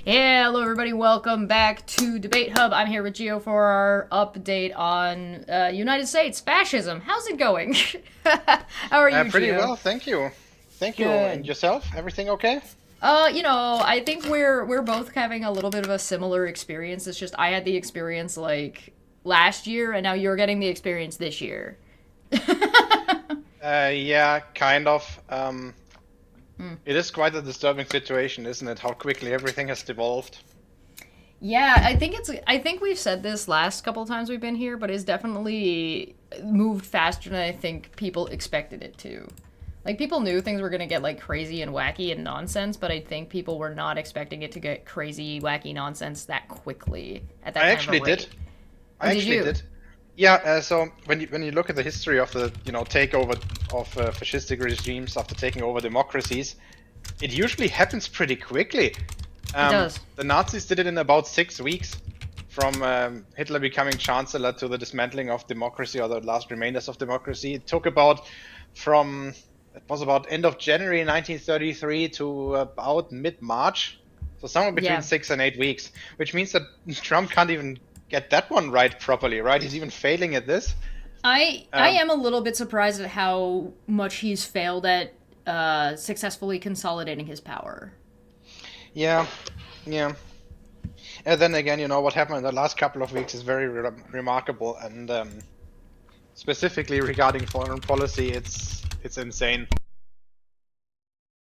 Hello, everybody. Welcome back to Debate Hub. I'm here with Geo for our update on United States fascism. How's it going? How are you, Pretty Geo? well, thank you. Thank you. And Good. yourself? Everything okay? I think we're both having a little bit of a similar experience. It's just I had the experience like last year, and now you're getting the experience this year. Yeah, kind of. Hmm. It is quite a disturbing situation, isn't it? How quickly everything has devolved. Yeah, I think we've said this last couple of times we've been here, but it's definitely moved faster than I think people expected it to. Like people knew things were gonna get like crazy and wacky and nonsense, but I think people were not expecting it to get crazy, wacky nonsense that quickly at that I kind of a actually did. rate. Oh, I did actually you? did. Yeah. So when you look at the history of the takeover of fascistic regimes after taking over democracies, it usually happens pretty quickly. It does. The Nazis did it in about 6 weeks, from Hitler becoming chancellor to the dismantling of democracy or the last remainders of democracy. It took from it was about end of January 1933 to about mid-March, so somewhere between Yeah. 6 and 8 weeks, which means that Trump can't even get that one right properly, right? He's even failing at this. I Um, am a little bit surprised at how much he's failed at successfully consolidating his power. yeah, yeah. And then again, what happened in the last couple of weeks is very remarkable, and specifically regarding foreign policy, it's insane.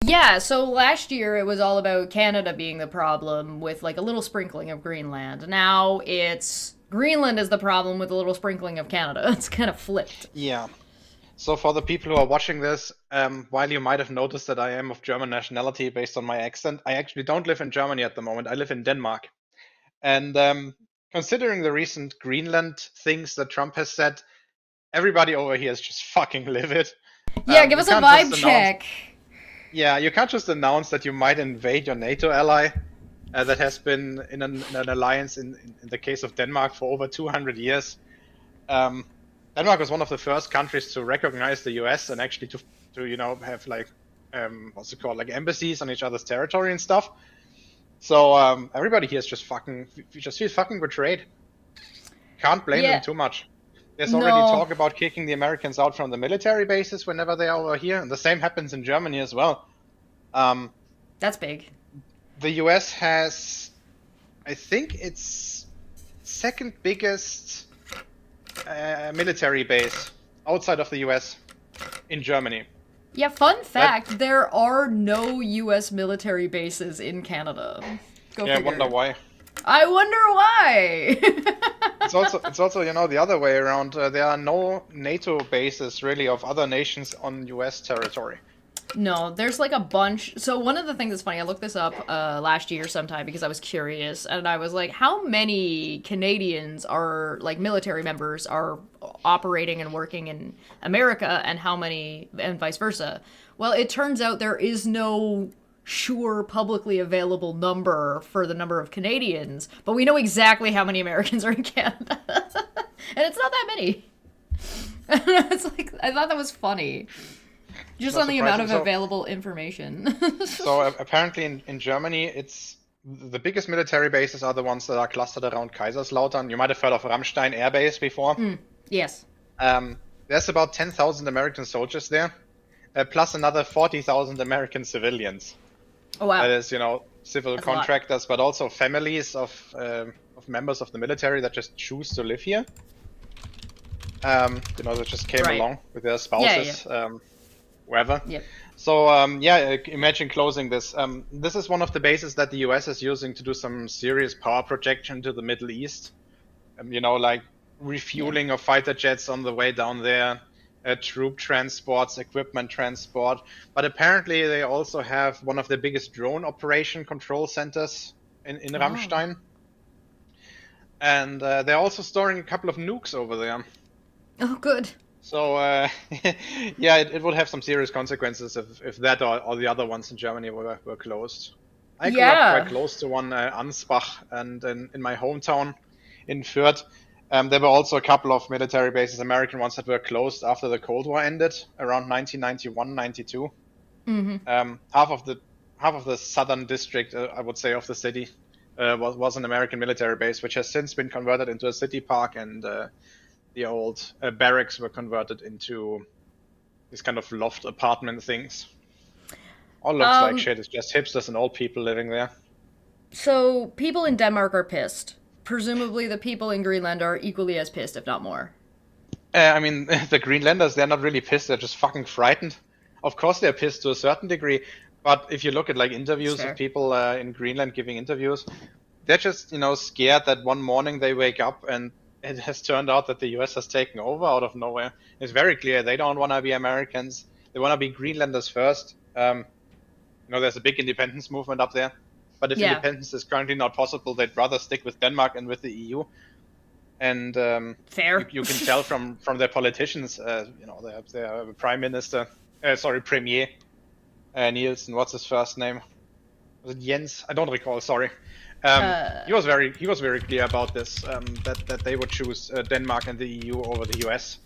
Yeah, so last year it was all about Canada being the problem with like a little sprinkling of Greenland. Now it's Greenland is the problem with a little sprinkling of Canada. It's kind of flipped. Yeah. So for the people who are watching this, while you might have noticed that I am of German nationality based on my accent, I actually don't live in Germany at the moment. I live in Denmark. And considering the recent Greenland things that Trump has said, everybody over here is just fucking livid. Yeah, give You us a can't just vibe announce, check. yeah, you can't just announce that you might invade your NATO ally that has been in an alliance in the case of Denmark for over 200 years. Um, Denmark was one of the first countries to recognize the US and actually to have like what's it called, like embassies on each other's territory and stuff. So everybody here is just fucking, we just feel fucking betrayed. Can't blame them Yeah, too much. There's already no, talk about kicking the Americans out from the military bases whenever they are over here, and the same happens in Germany as well. Um, that's big. the US has, I think it's second biggest military base outside of the US in Germany. Yeah, fun That fact, there are no US military bases in Canada. Go Yeah, I wonder figure. why. I wonder why. It's also the other way around. There are no NATO bases really of other nations on US territory. No, there's like a bunch. So one of the things that's funny, I looked this up last year sometime because I was curious, and I was like, how many Canadians are like military members are operating and working in America, and how many, and vice versa. Well, it turns out there is no sure publicly available number for the number of Canadians, but we know exactly how many Americans are in Canada, and it's not that many. It's like I thought that was funny. Just Not on the amount surprising. of So, available information. so apparently in Germany, it's the biggest military bases are the ones that are clustered around Kaiserslautern. You might have heard of Ramstein Air Base before. Yes. There's about 10,000 American soldiers there, plus another 40,000 American civilians. Oh That wow. is, civil That's a lot. contractors, but also families of members of the military that just choose to live here. That just came Right. along with their Yeah, yeah. spouses, wherever. Yep. So yeah, imagine closing this. This is one of the bases that the US is using to do some serious power projection to the Middle East. Like refueling of fighter jets on the way down there, troop transports, equipment transport. But apparently they also have one of the biggest drone operation control centers in Oh. Ramstein. And they're also storing a couple of nukes over there. Oh good. So yeah, it would have some serious consequences if that or the other ones in Germany were closed. I grew up quite Yeah. close to one, Ansbach, and in my hometown in Fürth, there were also a couple of military bases, American ones, that were closed after the Cold War ended around 1991, 92. Mm-hmm. Half of the half of the southern district, I would say, of the city was an American military base, which has since been converted into a city park, and the old barracks were converted into these kind of loft apartment things. All looks like shit. It's just hipsters and old people living there. So people in Denmark are pissed. Presumably the people in Greenland are equally as pissed, if not more. I mean, the Greenlanders, they're not really pissed. They're just fucking frightened. Of course, they're pissed to a certain degree. But if you look at like interviews of people in Greenland giving interviews, they're just, scared that one morning they wake up and it has turned out that the US has taken over out of nowhere. It's very clear they don't want to be Americans. They want to be Greenlanders first. There's a big independence movement up there. But if independence is currently not possible, they'd rather stick with Denmark and with the EU. And fair. You can tell from their politicians, their prime minister, premier, Nielsen. What's his first name? Was it Jens? I don't recall. Sorry. He was very clear about this. That they would choose Denmark and the EU over the US.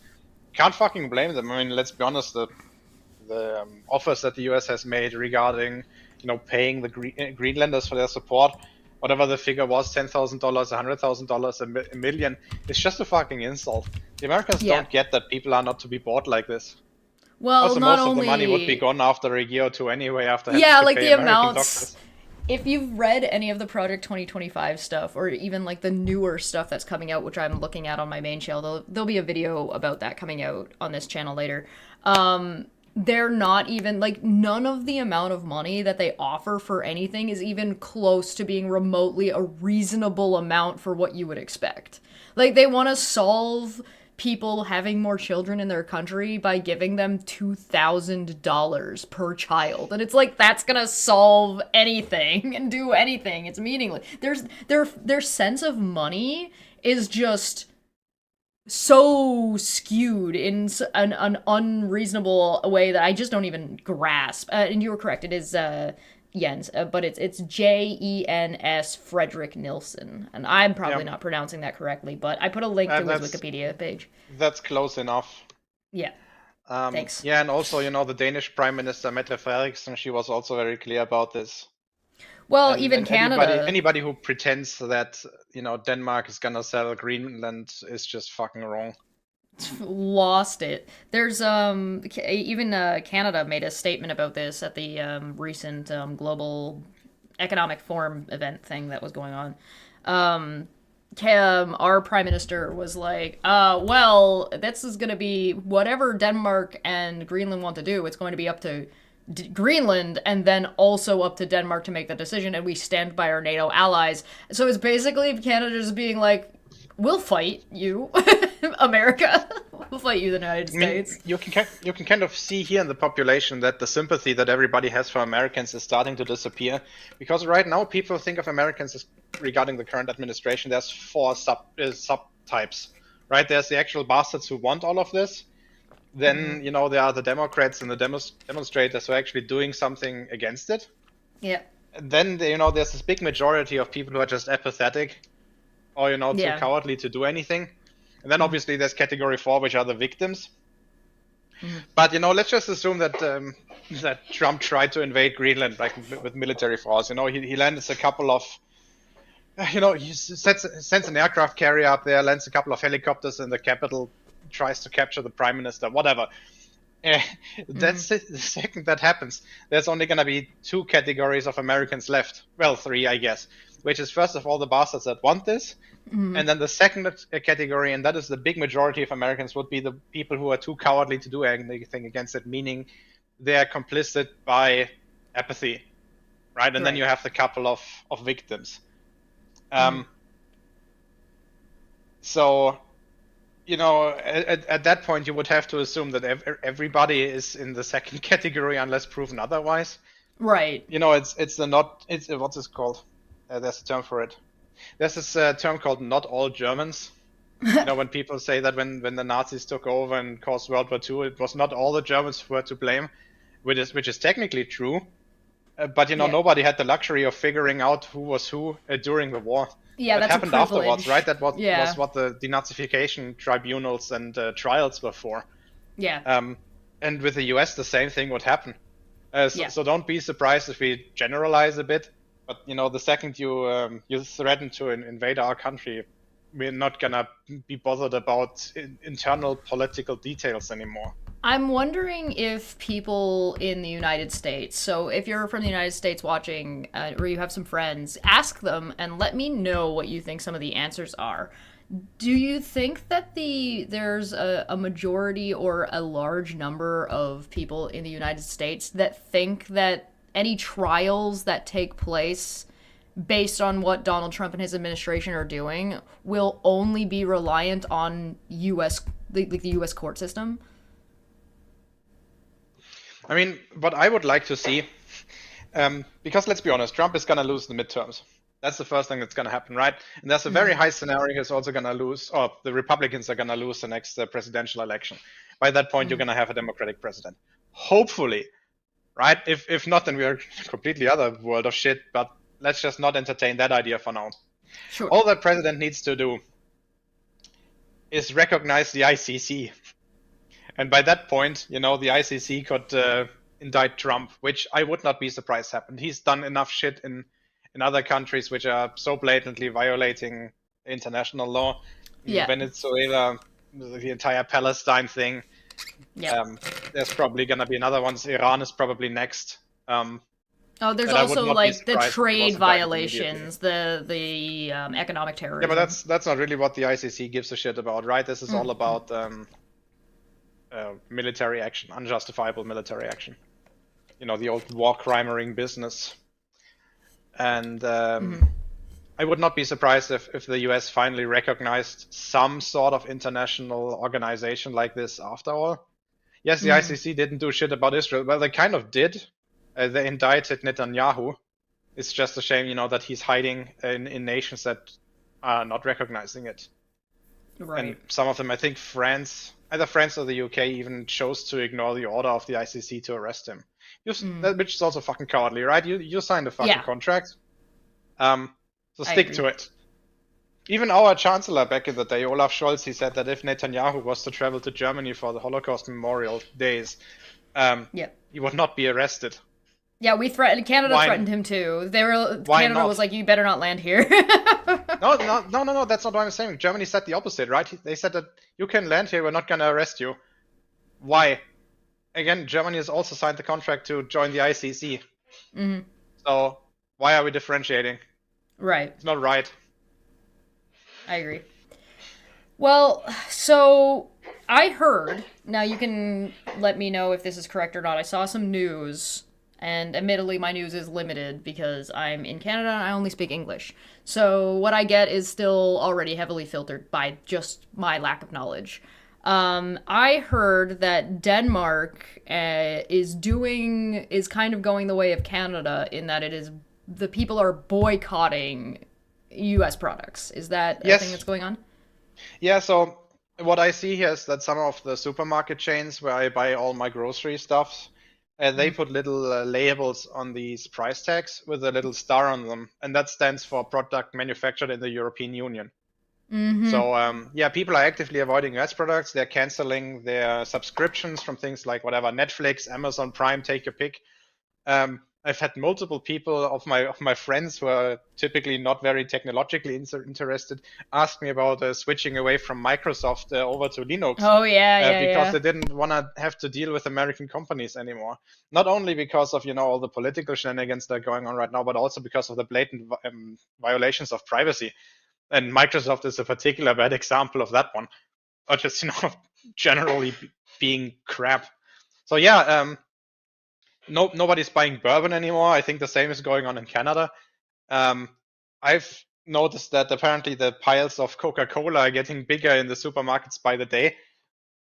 Can't fucking blame them. I mean, let's be honest. The offers that the US has made regarding paying the Greenlanders for their support, whatever the figure was, $10,000, $100,000, a million, it's just a fucking insult. The Americans don't get that people are not to be bought like this. Well, also, not most only... of the money would be gone after a year or two anyway. After like pay the American amounts. Doctors. If you've read any of the Project 2025 stuff, or even like the newer stuff that's coming out, which I'm looking at on my main channel, there'll be a video about that coming out on this channel later. They're not even, like, none of the amount of money that they offer for anything is even close to being remotely a reasonable amount for what you would expect. Like, they want to solve people having more children in their country by giving them $2,000 per child. And it's like, that's gonna solve anything and do anything. It's meaningless. Their sense of money is just so skewed in an unreasonable way that I just don't even grasp. And you were correct, it is Jens, but it's Jens Frederick Nilsson, and I'm probably not pronouncing that correctly, but I put a link to his Wikipedia page. That's close enough. Yeah. Thanks. Yeah, and also, the Danish Prime Minister Mette Frederiksen, she was also very clear about this. Well, even Canada. Anybody who pretends that, Denmark is gonna sell Greenland is just fucking wrong. Lost it. There's even Canada made a statement about this at the recent Global Economic Forum event thing that was going on. Our prime minister was like, well, this is going to be whatever Denmark and Greenland want to do. It's going to be up to Greenland and then also up to Denmark to make the decision, and we stand by our NATO allies. So it's basically Canada just being like, we'll fight you, America. We'll fight you, the United States. You can kind of see here in the population that the sympathy that everybody has for Americans is starting to disappear, because right now people think of Americans as, regarding the current administration, there's four subtypes, right? There's the actual bastards who want all of this. Then, there are the Democrats and the demonstrators who are actually doing something against it. Yeah. And then, there's this big majority of people who are just apathetic or, too cowardly to do anything. And then, obviously, there's category 4, which are the victims. But, let's just assume that that Trump tried to invade Greenland, like, with military force. He lands a couple of... he sends an aircraft carrier up there, lands a couple of helicopters in the capital, tries to capture the prime minister, whatever. That's the second that happens. There's only going to be 2 categories of Americans left. Well, 3, I guess. Which is, first of all, the bastards that want this. And then the second category, and that is the big majority of Americans, would be the people who are too cowardly to do anything against it, meaning they're complicit by apathy. Right? And then you have the couple of victims. So... at that point, you would have to assume that everybody is in the second category unless proven otherwise. Right. It's what's this called? There's a term for it. There's this term called "not all Germans." When people say that when the Nazis took over and caused World War II, it was not all the Germans who were to blame, which is technically true. But nobody had the luxury of figuring out who was who during the war. Yeah, that that's happened a privilege. Afterwards, right? That was what the denazification tribunals and trials were for. Yeah. And with the US, the same thing would happen. So, Yeah. so don't be surprised if we generalize a bit. But the second you threaten to invade our country, we're not gonna be bothered about internal political details anymore. I'm wondering if people in the United States, so if you're from the United States watching, or you have some friends, ask them and let me know what you think some of the answers are. Do you think that there's a majority or a large number of people in the United States that think that any trials that take place based on what Donald Trump and his administration are doing will only be reliant on U.S. the U.S. court system? I mean, what I would like to see, because let's be honest, Trump is gonna lose the midterms. That's the first thing that's gonna happen, right? And there's a very high scenario he's also gonna lose, or the Republicans are gonna lose the next presidential election. By that point, you're gonna have a Democratic president. Hopefully, right? If not, then we are completely other world of shit. But let's just not entertain that idea for now. Sure. All that president needs to do is recognize the ICC. And by that point, the ICC could indict Trump, which I would not be surprised happened. He's done enough shit in other countries which are so blatantly violating international law. Yeah. Venezuela, the entire Palestine thing. Yeah. There's probably going to be another one. Iran is probably next. Oh, there's but I would also not be like the surprised if it trade was indicted violations, the economic Yeah, terrorism. but that's not really what the ICC gives a shit about, right? This is all about military action, unjustifiable military action. The old war crimering business. And I would not be surprised if the US finally recognized some sort of international organization like this after all. Yes, the ICC didn't do shit about Israel. Well, they kind of did. They indicted Netanyahu. It's just a shame, that he's hiding in nations that are not recognizing it. Right. And some of them, I think either France or the UK even chose to ignore the order of the ICC to arrest him. Which is also fucking cowardly, right? You signed a fucking contract. So stick to it. Even our chancellor back in the day, Olaf Scholz, he said that if Netanyahu was to travel to Germany for the Holocaust Memorial Days, he would not be arrested. Yeah, Canada threatened him too. Canada was like, you better not land here. No, that's not what I'm saying. Germany said the opposite, right? They said that you can land here, we're not going to arrest you. Why? Again, Germany has also signed the contract to join the ICC. So why are we differentiating? Right. It's not right. I agree. Well, so I heard, now you can let me know if this is correct or not. I saw some news, and admittedly my news is limited because I'm in Canada and I only speak English. So what I get is still already heavily filtered by just my lack of knowledge. I heard that Denmark is kind of going the way of Canada in that the people are boycotting U.S. products. Is that a thing that's going on? Yeah, so what I see here is that some of the supermarket chains where I buy all my grocery stuff, they put little labels on these price tags with a little star on them, and that stands for product manufactured in the European Union. So people are actively avoiding US products. They're canceling their subscriptions from things like whatever, Netflix, Amazon Prime, take your pick. I've had multiple people of my friends who are typically not very technologically interested ask me about switching away from Microsoft over to Linux. Oh because they didn't want to have to deal with American companies anymore. Not only because of all the political shenanigans that are going on right now, but also because of the blatant violations of privacy. And Microsoft is a particular bad example of that one, or just generally being crap. So nobody's buying bourbon anymore. I think the same is going on in Canada. I've noticed that apparently the piles of Coca-Cola are getting bigger in the supermarkets by the day.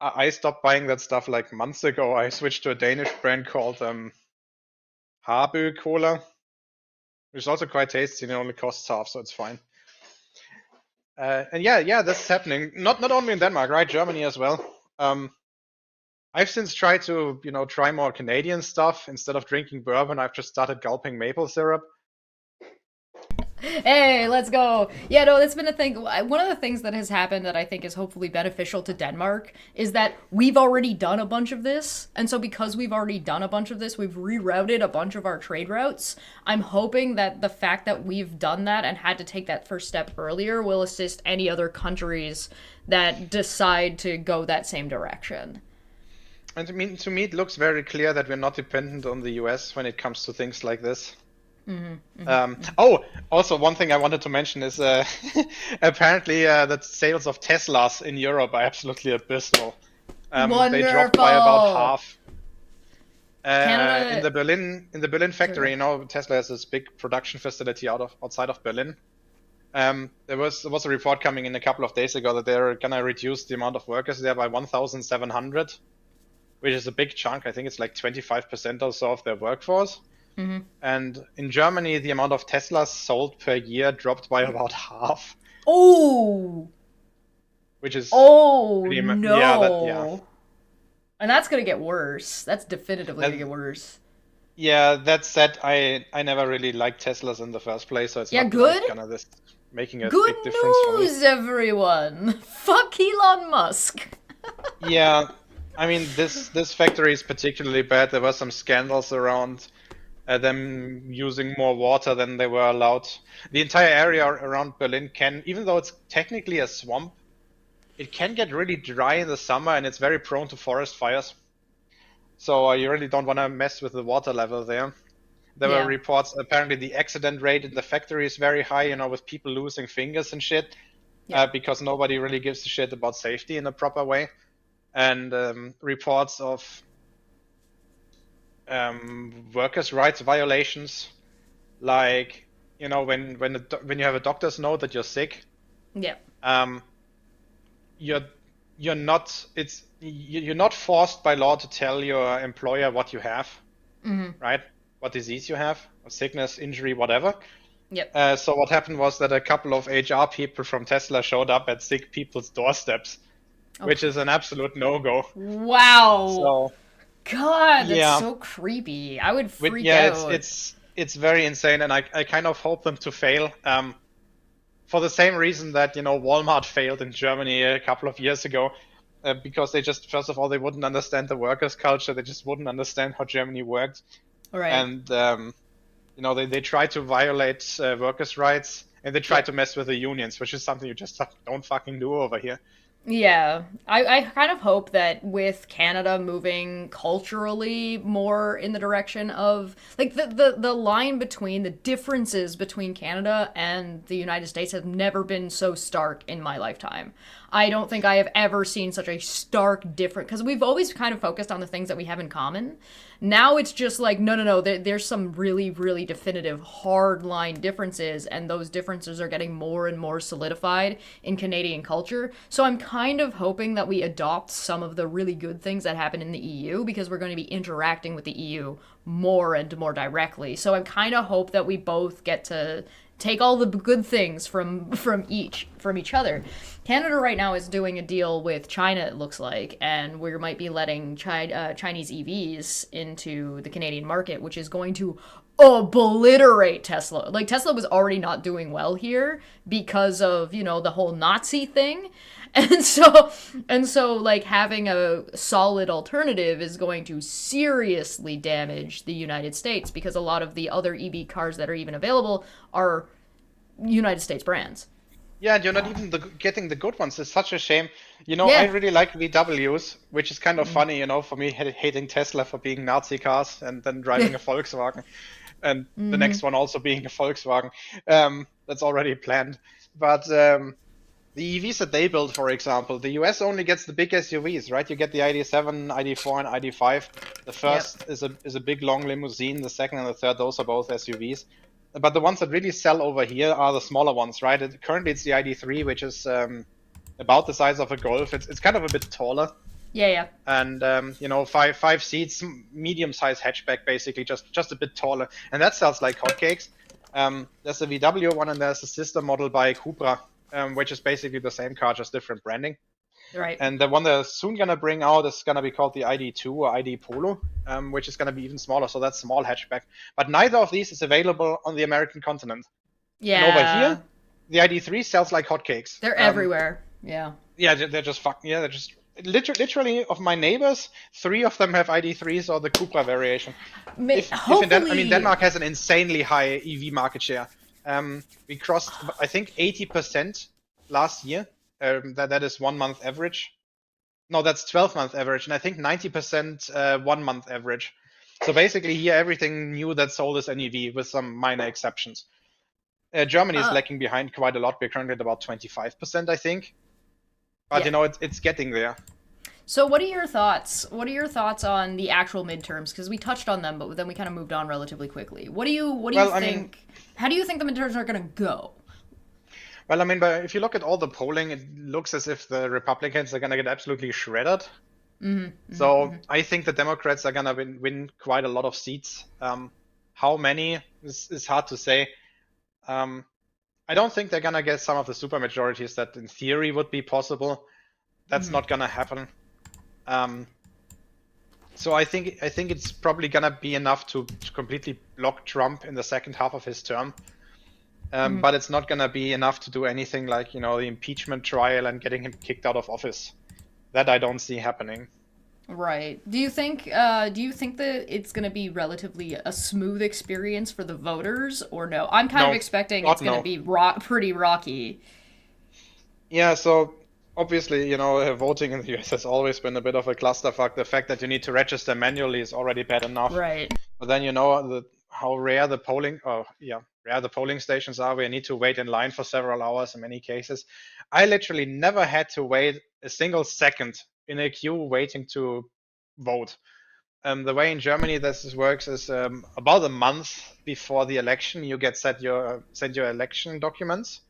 I stopped buying that stuff like months ago. I switched to a Danish brand called Harby Cola, which is also quite tasty and it only costs half, so it's fine. And this is happening. Not only in Denmark, right? Germany as well. I've since tried to, try more Canadian stuff. Instead of drinking bourbon, I've just started gulping maple syrup. Hey, let's go. Yeah, no, that's been a thing. One of the things that has happened that I think is hopefully beneficial to Denmark is that we've already done a bunch of this. And so, because we've already done a bunch of this, we've rerouted a bunch of our trade routes. I'm hoping that the fact that we've done that and had to take that first step earlier will assist any other countries that decide to go that same direction. And to me, it looks very clear that we're not dependent on the US when it comes to things like this. Oh, also one thing I wanted to mention is apparently the sales of Teslas in Europe are absolutely abysmal. They dropped by about Wonderful. half. In Canada. the Berlin factory, Sorry. you know, Tesla has this big production facility outside of Berlin. There was a report coming in a couple of days ago that they're gonna reduce the amount of workers there by 1,700, which is a big chunk. I think it's like 25% or so of their workforce. And in Germany, the amount of Teslas sold per year dropped by about half, Oh. which is Oh yeah. no. And that's gonna get worse. That's definitively gonna get That, worse. yeah, that said, I never really liked Teslas in the first place, so it's Yeah, not good? like gonna this making a Good big difference for me. news, everyone! Fuck Elon Musk. Yeah, I mean this factory is particularly bad. There were some scandals around them using more water than they were allowed. The entire area around Berlin can, even though it's technically a swamp, it can get really dry in the summer and it's very prone to forest fires. So you really don't want to mess with the water level there. There were Yeah. reports, apparently the accident rate in the factory is very high, you know, with people losing fingers and shit, Yeah. because nobody really gives a shit about safety in a proper way. And reports of workers' rights violations, like, you know, when you have a doctor's note that you're sick, Yeah. um, you're you're not you're not forced by law to tell your employer what you have, right? What disease you have, or sickness, injury, whatever. Yep. So what happened was that a couple of HR people from Tesla showed up at sick people's doorsteps, Oh. which is an absolute no-go. Wow. So God, that's yeah, so creepy. I would with, freak yeah, out. it's very insane, and I kind of hope them to fail. For the same reason that, you know, Walmart failed in Germany a couple of years ago, because they just, first of all, they wouldn't understand the workers' culture. They just wouldn't understand how Germany worked, All right. and you know, they try to violate workers' rights, and they try Yep. to mess with the unions, which is something you just don't fucking do over here. Yeah, I kind of hope that with Canada moving culturally more in the direction of like the line between the differences between Canada and the United States have never been so stark in my lifetime. I don't think I have ever seen such a stark difference because we've always kind of focused on the things that we have in common. Now it's just like no, no, no. There's some really, really definitive hard line differences, and those differences are getting more and more solidified in Canadian culture. So I'm kind of hoping that we adopt some of the really good things that happen in the EU because we're going to be interacting with the EU more and more directly. So I kind of hope that we both get to take all the good things from each other. Canada right now is doing a deal with China, it looks like, and we might be letting Chinese EVs into the Canadian market, which is going to obliterate Tesla. Like Tesla was already not doing well here because of, you know, the whole Nazi thing. And so like having a solid alternative is going to seriously damage the United States because a lot of the other EV cars that are even available are United States brands. Yeah, and you're not even getting the good ones. It's such a shame. You know, I Yeah. really like VWs, which is kind of funny, you know, for me hating Tesla for being Nazi cars and then driving a Volkswagen, and the next one also being a Volkswagen. That's already planned. But the EVs that they build, for example, the US only gets the big SUVs, right? You get the ID.7, ID.4, and ID.5. The Yep. first is a big long limousine. The second and the third, those are both SUVs. But the ones that really sell over here are the smaller ones, right? Currently, it's the ID.3, which is about the size of a Golf. It's kind of a bit taller, Yeah, yeah. and you know, five seats, medium-sized hatchback, basically, just a bit taller, and that sells like hotcakes. There's a VW one, and there's a sister model by Cupra, which is basically the same car, just different branding. Right. And the one they're soon gonna bring out is gonna be called the ID.2 or ID Polo, which is gonna be even smaller. So that's small hatchback. But neither of these is available on the American continent. And over Yeah. here, the ID3 sells like hotcakes. They're everywhere. Yeah. Yeah, they're just fucking. Yeah, they're just literally of my neighbors, 3 of them have ID3s or the Cupra variation. If in I mean, Hopefully. Denmark has an insanely high EV market share. We crossed, I think, 80% last year. That is 1 month average. No, that's 12-month average, and I think 90% 1 month average. So basically, here everything new that sold is an EV with some minor exceptions. Germany is Uh, lagging behind quite a lot. We're currently at about 25%, I think. But yeah. you know, it's getting there. So what are your thoughts? What are your thoughts on the actual midterms? Because we touched on them, but then we kind of moved on relatively quickly. What do you Well, I mean, think? How do you think the midterms are going to go? but if you look at all the polling, it looks as if the Republicans are going to get absolutely shredded. So I think the Democrats are going to win quite a lot of seats. How many is hard to say. I don't think they're going to get some of the supermajorities that in theory would be possible. That's not going to happen. So I think it's probably going to be enough to completely block Trump in the second half of his term. But it's not going to be enough to do anything like, the impeachment trial and getting him kicked out of office. That I don't see happening. Right. Do you think that it's going to be relatively a smooth experience for the voters or no? I'm kind of No, expecting it's God going to no. be pretty rocky. Yeah, so obviously, voting in the US has always been a bit of a clusterfuck. The fact that you need to register manually is already bad enough. Right. But then how rare rare the polling stations are. We need to wait in line for several hours in many cases. I literally never had to wait a single second in a queue waiting to vote. The way in Germany this works is about a month before the election, you get sent your election documents,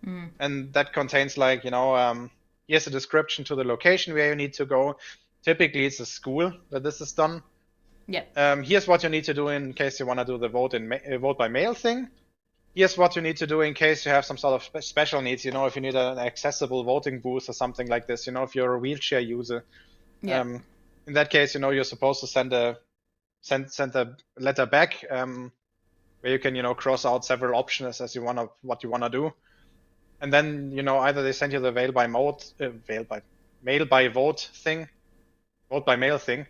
and that contains here's a description to the location where you need to go. Typically, it's a school that this is done. Yeah. Here's what you need to do in case you want to do the vote by mail thing. Here's what you need to do in case you have some sort of special needs. If you need an accessible voting booth or something like this. If you're a wheelchair user. Yeah. In that case, you're supposed to send a letter back where you can cross out several options as what you wanna do, and then either they send you the mail by vote by mail thing,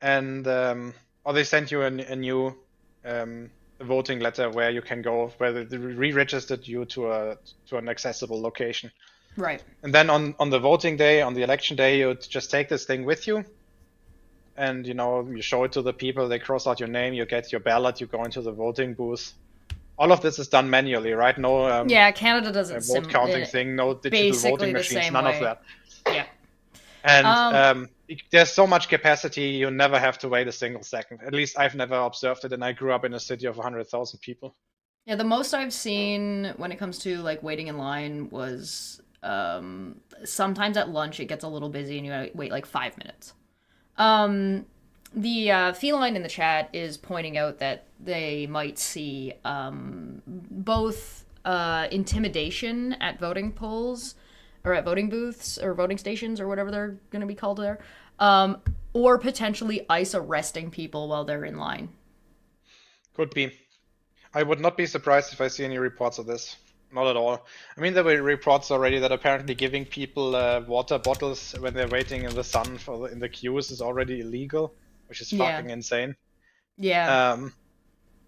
and or they send you a new voting letter where you can go where they re-registered you to an accessible location. Right. And then on the voting day, on the election day, you just take this thing with you, and you show it to the people. They cross out your name, you get your ballot, you go into the voting booth. All of this is done manually, right? No Yeah, Canada does it vote counting thing, no digital basically voting the machines, same none of way. that. Yeah. And there's so much capacity, you never have to wait a single second. At least I've never observed it, and I grew up in a city of 100,000 people. Yeah, the most I've seen when it comes to like waiting in line was sometimes at lunch it gets a little busy and you gotta wait like 5 minutes. The feline in the chat is pointing out that they might see both intimidation at voting polls or at voting booths or voting stations or whatever they're going to be called there, or potentially ICE arresting people while they're in line. Could be. I would not be surprised if I see any reports of this. Not at all. I mean, there were reports already that apparently giving people water bottles when they're waiting in the sun in the queues is already illegal, which is Yeah. fucking insane. Yeah.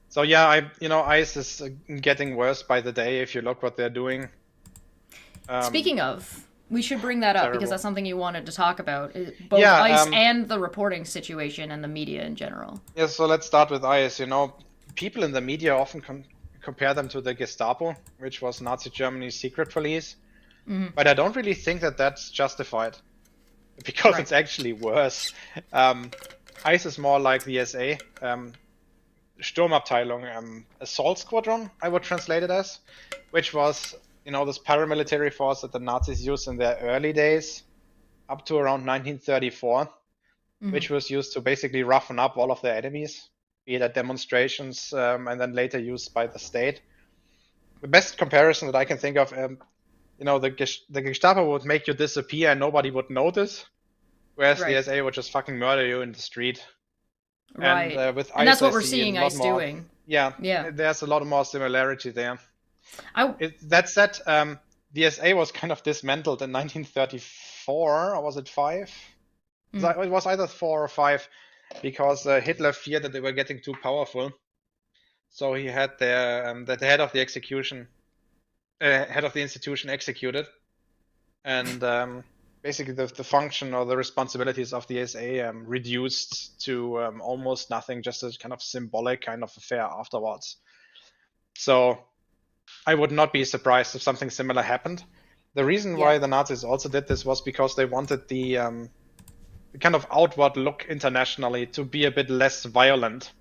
So yeah, ICE is getting worse by the day if you look what they're doing. Speaking of, we should bring that up because Terrible. that's something you wanted to talk about. Both Yeah, ICE and the reporting situation and the media in general. Yeah, so let's start with ICE. People in the media often compare them to the Gestapo, which was Nazi Germany's secret police. But I don't really think that that's justified, because Right. it's actually worse. ICE is more like the SA, Sturmabteilung, assault squadron, I would translate it as, which was, this paramilitary force that the Nazis used in their early days, up to around 1934, which was used to basically roughen up all of their enemies, be it at demonstrations, and then later used by the state. The best comparison that I can think of, the Gestapo would make you disappear and nobody would notice, whereas Right. the SA would just fucking murder you in the street. Right. And with And that's ICE, what I we're see a seeing lot ICE more. doing. Yeah, Yeah. there's a lot more similarity there. I That said, the SA was kind of dismantled in 1934, or was it five? It was either 4 or 5, because Hitler feared that they were getting too powerful. So he had the head of the head of the institution executed, and basically the function or the responsibilities of the SA reduced to almost nothing, just a kind of symbolic kind of affair afterwards. So I would not be surprised if something similar happened. The reason why the Nazis also did this was because they wanted the kind of outward look internationally to be a bit less violent.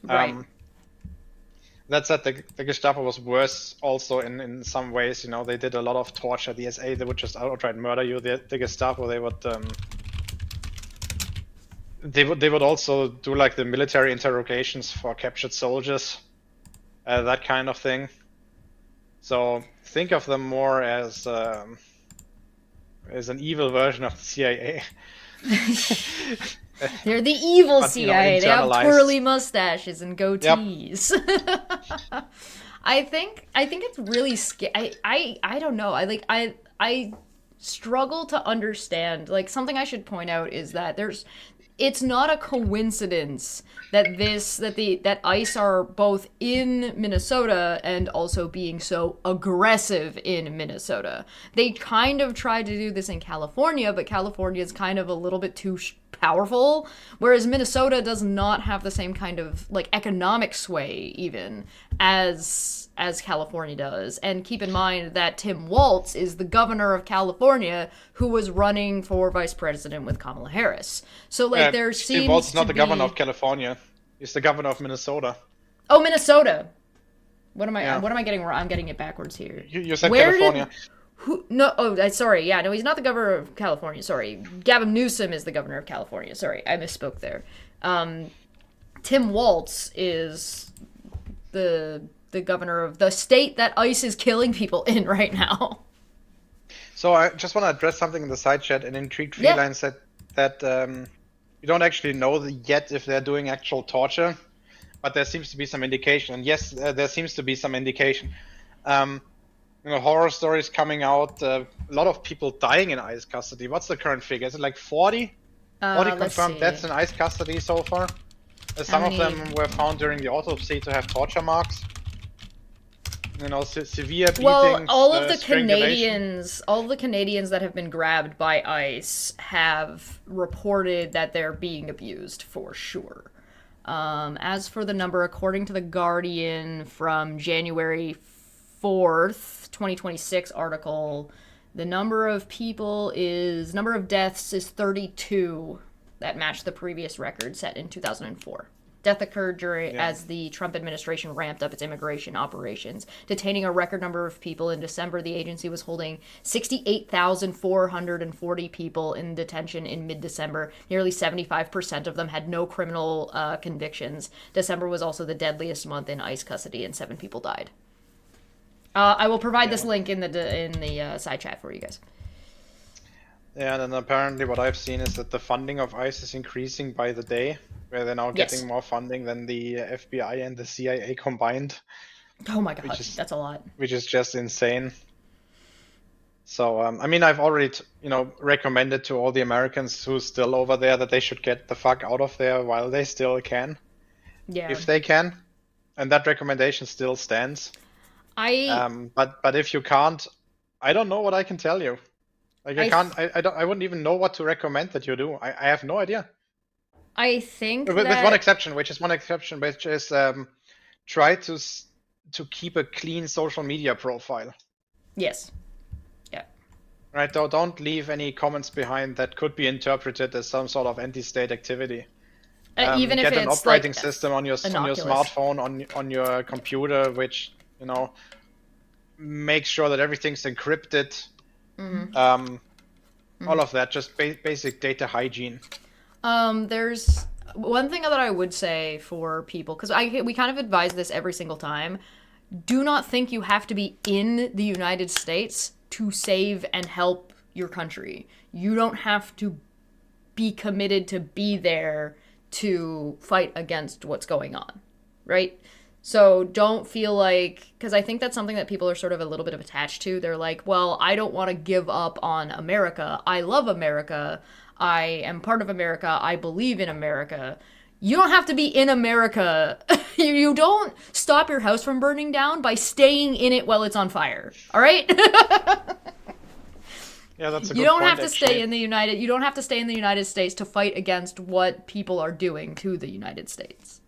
right. That said, the Gestapo was worse also in some ways. They did a lot of torture. The SA, they would just outright murder you. The Gestapo, they would also do like the military interrogations for captured soldiers, that kind of thing. So think of them more as an evil version of the CIA. They're the evil But, CIA. They have internalized. twirly mustaches and goatees. I think it's really scary. I don't know. I struggle to understand. Like, something I should point out is that it's not a coincidence that that ICE are both in Minnesota and also being so aggressive in Minnesota. They kind of tried to do this in California, but California is kind of a little bit too powerful, whereas Minnesota does not have the same kind of like economic sway even as California does. And keep in mind that Tim Walz is the governor of California who was running for vice president with Kamala Harris. So like there seems Steve Walz is not to the governor of California. He's the governor of Minnesota. Oh, Minnesota. What am I? Yeah. What am I getting wrong? I'm getting it backwards here. You said California. Who? No. Oh, sorry. Yeah. No, he's not the governor of California. Sorry. Gavin Newsom is the governor of California. Sorry, I misspoke there. Tim Walz is the governor of the state that ICE is killing people in right now. So I just want to address something in the side chat. An intrigued freelance said that you don't actually know yet if they're doing actual torture, but there seems to be some indication. And yes, there seems to be some indication. Horror stories coming out. A lot of people dying in ICE custody. What's the current figure? Is it like 40? 40 confirmed deaths in ICE custody so far. Some of them were found during the autopsy to have torture marks. Severe beatings. Well, all of the Canadians that have been grabbed by ICE have reported that they're being abused for sure. As for the number, according to the Guardian from January 4th, 2026 article, the number of deaths is 32. That matched the previous record set in 2004. Death occurred as the Trump administration ramped up its immigration operations, detaining a record number of people. In December, the agency was holding 68,440 people in detention in mid-December. Nearly 75% of them had no criminal convictions. December was also the deadliest month in ICE custody, and 7 people died. I will provide this link in the side chat for you guys. Yeah, and then apparently what I've seen is that the funding of ICE is increasing by the day, where they're now getting more funding than the FBI and the CIA combined. Oh my god, that's a lot. Which is just insane. So, I've already, recommended to all the Americans who's still over there that they should get the fuck out of there while they still can. Yeah. If they can. And that recommendation still stands. But if you can't, I don't know what I can tell you. Like I wouldn't even know what to recommend that you do. I have no idea. I think with one exception, which is try to keep a clean social media profile. Yes. Yeah. Right. Don't leave any comments behind that could be interpreted as some sort of anti-state activity. Even if get it's an operating like system on your smartphone, on your computer, which makes sure that everything's encrypted. All of that, just basic data hygiene. There's one thing that I would say for people, because we kind of advise this every single time. Do not think you have to be in the United States to save and help your country. You don't have to be committed to be there to fight against what's going on, right? So don't feel like, because I think that's something that people are sort of a little bit of attached to. They're like, well, I don't want to give up on America. I love America. I am part of America. I believe in America. You don't have to be in America. You don't stop your house from burning down by staying in it while it's on fire. All right? Yeah, that's a You good don't point, have to actually. stay in the United you don't have to stay in the United States to fight against what people are doing to the United States.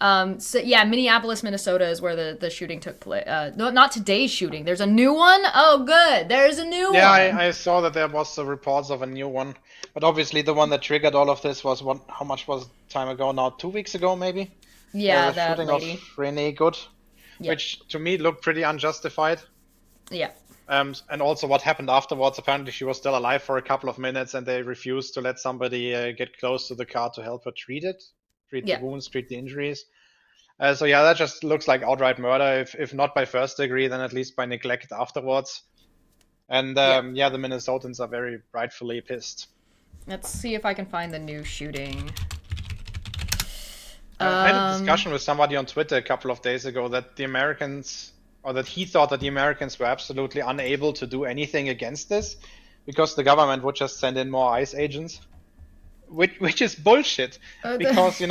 So yeah, Minneapolis, Minnesota is where the shooting took place. No, not today's shooting. There's a new one. Oh, good. There's a new Yeah, one. I saw that there was reports of a new one, but obviously the one that triggered all of this was one. How much was time ago now? 2 weeks ago, maybe. Yeah, The that shooting of lady. Renee Good, Yep. which to me looked pretty unjustified. Yeah. And also what happened afterwards. Apparently, she was still alive for a couple of minutes, and they refused to let somebody get close to the car to help her treat the Yeah. wounds, treat the injuries. So yeah, that just looks like outright murder. If not by first degree, then at least by neglect afterwards. And Yeah. yeah, the Minnesotans are very rightfully pissed. Let's see if I can find the new shooting. I had a discussion with somebody on Twitter a couple of days ago that the Americans, or that he thought that the Americans were absolutely unable to do anything against this because the government would just send in more ICE agents, which is bullshit. Because,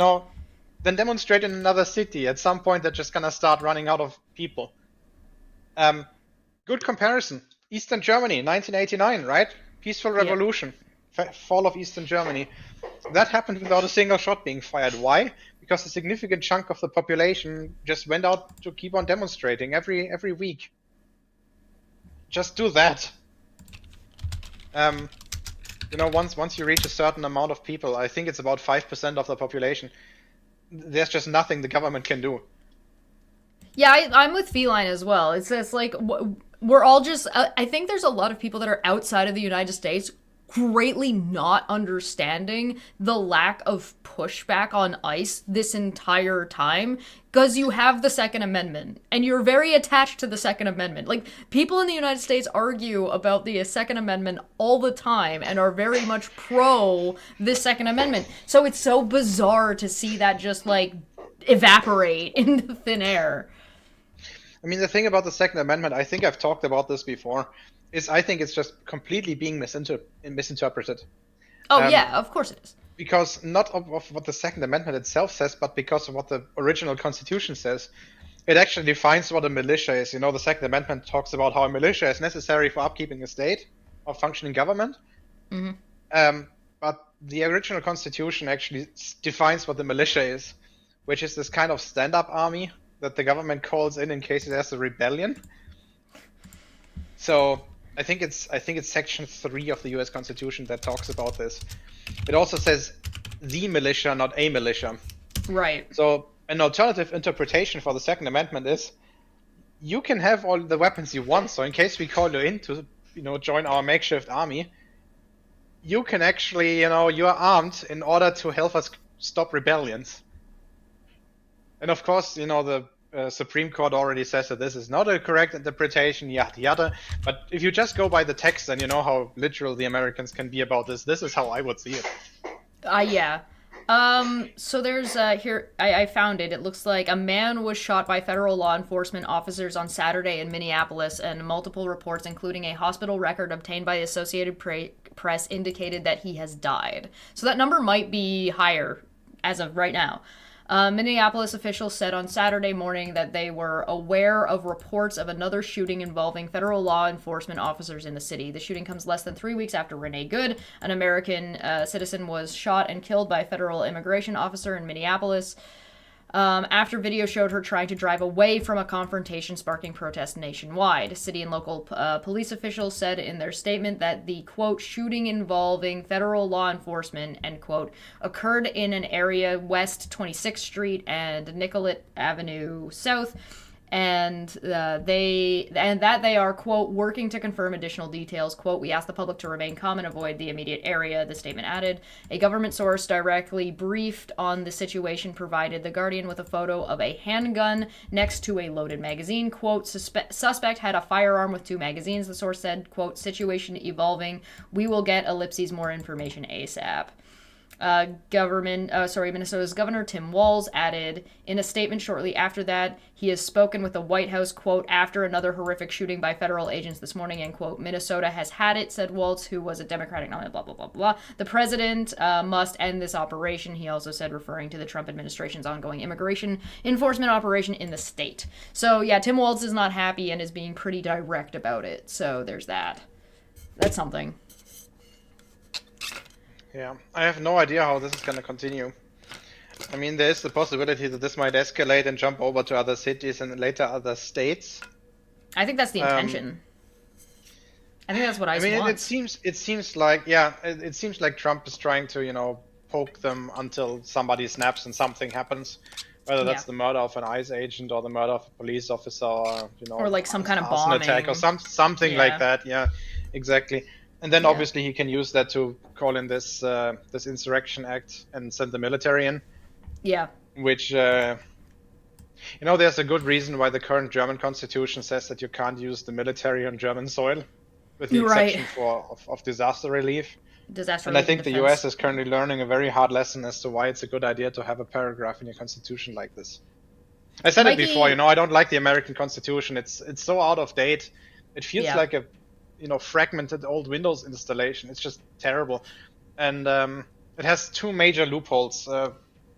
then demonstrate in another city. At some point, they're just gonna start running out of people. Good comparison. Eastern Germany, 1989, right? Peaceful revolution. Fall of Eastern Germany. That happened without a single shot being fired. Why? Because a significant chunk of the population just went out to keep on demonstrating every week. Just do that. Once you reach a certain amount of people, I think it's about 5% of the population, there's just nothing the government can do. Yeah, I'm with Feline as well. It's just like we're all just. I think there's a lot of people that are outside of the United States greatly not understanding the lack of pushback on ICE this entire time because you have the Second Amendment and you're very attached to the Second Amendment. Like, people in the United States argue about the Second Amendment all the time and are very much pro this Second Amendment. So it's so bizarre to see that just like evaporate into thin air. I mean, the thing about the Second Amendment, I think I've talked about this before, is I think it's just completely being misinterpreted. Oh, yeah, of course it is. Because not of what the Second Amendment itself says, but because of what the original Constitution says. It actually defines what a militia is. The Second Amendment talks about how a militia is necessary for upkeeping a state or functioning government. But the original Constitution actually defines what the militia is, which is this kind of stand-up army that the government calls in case there's a rebellion. So I think it's Section 3 of the U.S. Constitution that talks about this. It also says the militia, not a militia. Right. So an alternative interpretation for the Second Amendment is you can have all the weapons you want. So in case we call you in to, join our makeshift army, you can actually, you are armed in order to help us stop rebellions. And of course, the Supreme Court already says that this is not a correct interpretation, yada yada. But if you just go by the text, then you know how literal the Americans can be about this. This is how I would see it. Yeah. So there's here I found it. It looks like a man was shot by federal law enforcement officers on Saturday in Minneapolis, and multiple reports, including a hospital record obtained by the Associated Press, indicated that he has died. So that number might be higher as of right now. Minneapolis officials said on Saturday morning that they were aware of reports of another shooting involving federal law enforcement officers in the city. The shooting comes less than 3 weeks after Renee Good, an American citizen, was shot and killed by a federal immigration officer in Minneapolis after video showed her trying to drive away from a confrontation sparking protests nationwide. City and local police officials said in their statement that the, quote, shooting involving federal law enforcement, end quote, occurred in an area west 26th Street and Nicollet Avenue South, and that they are, quote, working to confirm additional details. Quote, we ask the public to remain calm and avoid the immediate area, the statement added. A government source directly briefed on the situation provided The Guardian with a photo of a handgun next to a loaded magazine. Quote, suspect had a firearm with 2 magazines, the source said. Quote, situation evolving. We will get ellipses more information ASAP. Minnesota's Governor Tim Walz added in a statement shortly after that, he has spoken with the White House, quote, after another horrific shooting by federal agents this morning, and, quote, Minnesota has had it, said Walz, who was a Democratic nominee, blah, blah, blah, blah. The president must end this operation, he also said, referring to the Trump administration's ongoing immigration enforcement operation in the state. So, yeah, Tim Walz is not happy and is being pretty direct about it. So there's that. That's something. Yeah, I have no idea how this is going to continue. I mean, there is the possibility that this might escalate and jump over to other cities and later other states. I think that's the intention. I think that's what ICE wants. It seems like, yeah, it seems like Trump is trying to, poke them until somebody snaps and something happens. Whether that's the murder of an ICE agent or the murder of a police officer, or like some kind of bombing attack or something like that. Yeah, exactly. And then obviously he can use that to call in this insurrection act and send the military in. Yeah. Which, there's a good reason why the current German constitution says that you can't use the military on German soil, with the exception of disaster relief. And I think the US is currently learning a very hard lesson as to why it's a good idea to have a paragraph in your constitution like this. I said it before, I don't like the American constitution. It's so out of date. It feels like a fragmented old Windows installation. It's just terrible. And it has two major loopholes.